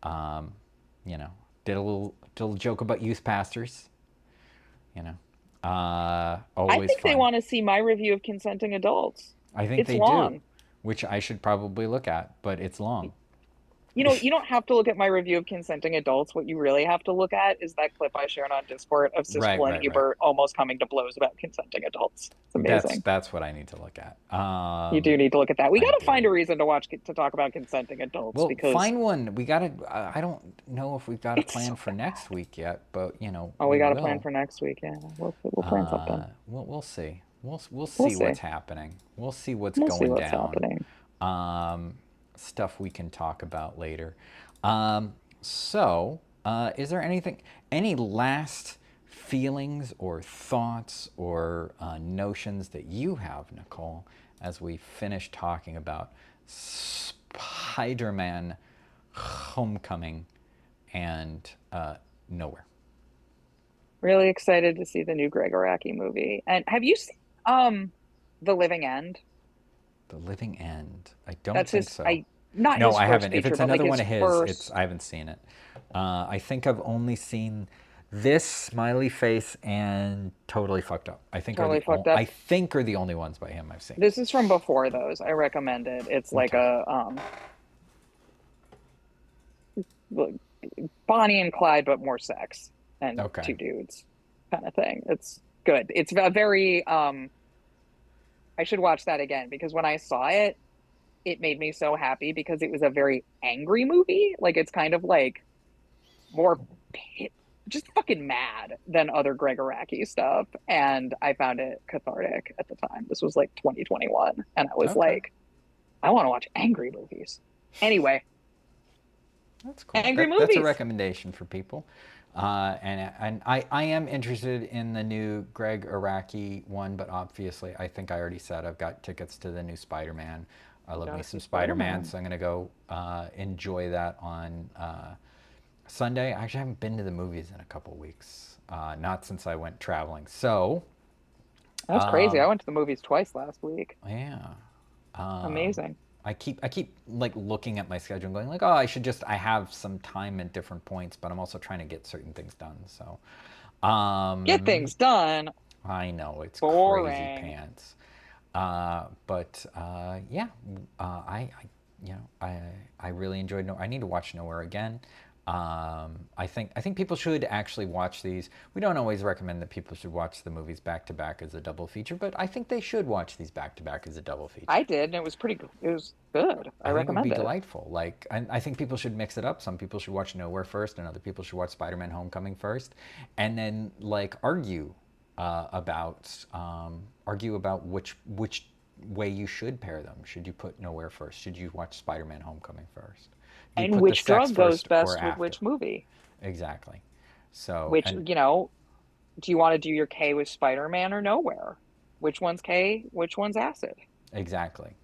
Um, did a little joke about youth pastors. You know, I always think they fun. want to see my review of Consenting Adults. I think It's they do, long. which I should probably look at, but it's long. You don't have to look at my review of Consenting Adults. What you really have to look at is that clip I shared on Discord of Right, Siskel and right, right. Ebert almost coming to blows about consenting adults. It's That's amazing. that's what I need to look at. You do need to look at that. We I got to find a do. reason to talk about consenting adults Well, because find one. We got to. I don't know if we've got a it's plan so for bad. next week yet, but Oh, we we got a plan will. for next week. Yeah, we'll plan something. We'll see. We'll We'll see see. what's happening. We'll see what's We'll see going what's down. happening. Stuff we can talk about later. Is there any last feelings or thoughts or notions that you have, Nicole, as we finish talking about Spider-Man Homecoming and Nowhere? Really excited to see the new Gregg Araki movie. And have you seen The Living End? The Living End. I don't That's think his so. not No, his I first haven't. If feature, it's but like another his one of his, first. I haven't seen it. I think I've only seen this, Smiley Face, and Totally Fucked Up. Totally fucked up. I think are the only ones by him I've seen. This is from before those. I recommend it. It's like Okay. like Bonnie and Clyde, but more sex and Okay. two dudes kind of thing. It's good. It's a very I should watch that again because when I saw it, it made me so happy because it was a very angry movie. Like it's kind of like more just fucking mad than other Gregg Araki stuff. And I found it cathartic at the time. This was like 2021. And I was Okay. like, I want to watch angry movies. Anyway, That's cool. angry That's a movies. recommendation for people. And I am interested in the new Gregg Araki one, but obviously I think I already said I've got tickets to the new Spider-Man. I love me some Spider-Man, so I'm going to go enjoy that on Sunday. I actually haven't been to the movies in a couple weeks, not since I went traveling. So, That's crazy. I went to the movies twice last week. yeah. Amazing. I keep like looking at my schedule and going like, oh, I have some time at different points, but I'm also trying to get certain things done. So, Get things done. I know it's crazy Boring. pants. Yeah, I really enjoyed. No, I need to watch Nowhere again. I think people should actually watch these. We don't always recommend that people should watch the movies back to back as a double feature, but I think they should watch these back to back as a double feature. I did, and it was pretty good. It was good. I I think it would be recommend it. delightful. Like, I think people should mix it up. Some people should watch Nowhere first, and other people should watch Spider-Man: Homecoming first, and then like argue about which way you should pair them. Should you put Nowhere first? Should you watch Spider-Man: Homecoming first? Do you And put the which sex drug goes first or best with after? which movie? Exactly. So, Which, and do you want to do your K with Spider-Man or Nowhere? Which one's K? Which one's acid? exactly.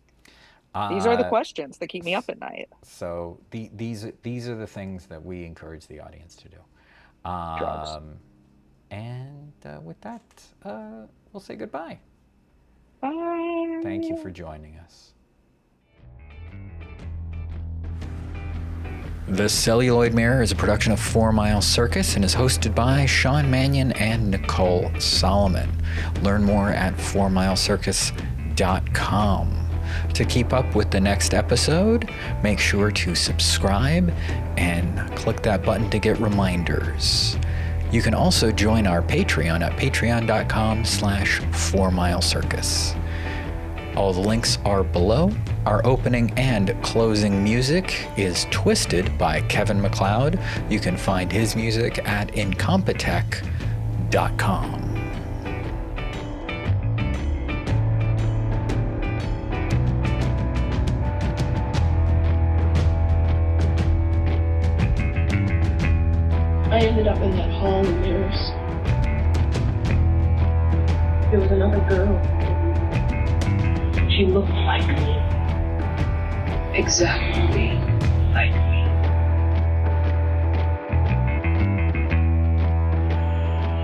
These are the Uh, questions that keep me up at night. so these are the things that we encourage the audience to do. Drugs. And with that, we'll say goodbye. Bye. Thank you for joining us. The Celluloid Mirror is a production of 4 Mile Circus and is hosted by Sean Mannion and Nicole Solomon. Learn more at 4milecircus.com. To keep up with the next episode, make sure to subscribe and click that button to get reminders. You can also join our Patreon at patreon.com/4milecircus. All the links are below. Our opening and closing music is Twisted by Kevin MacLeod. You can find his music at incompetech.com. I ended up in that hall of mirrors. There was another girl. She looked like me. Exactly like me.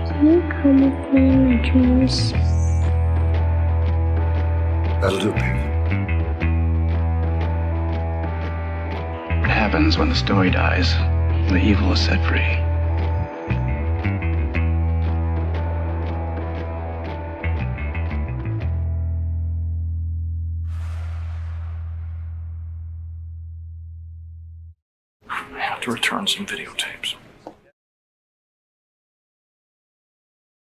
Can you come with me in my dreams? That'll do, baby. What happens when the story dies and the evil is set free? I have to return some videotapes.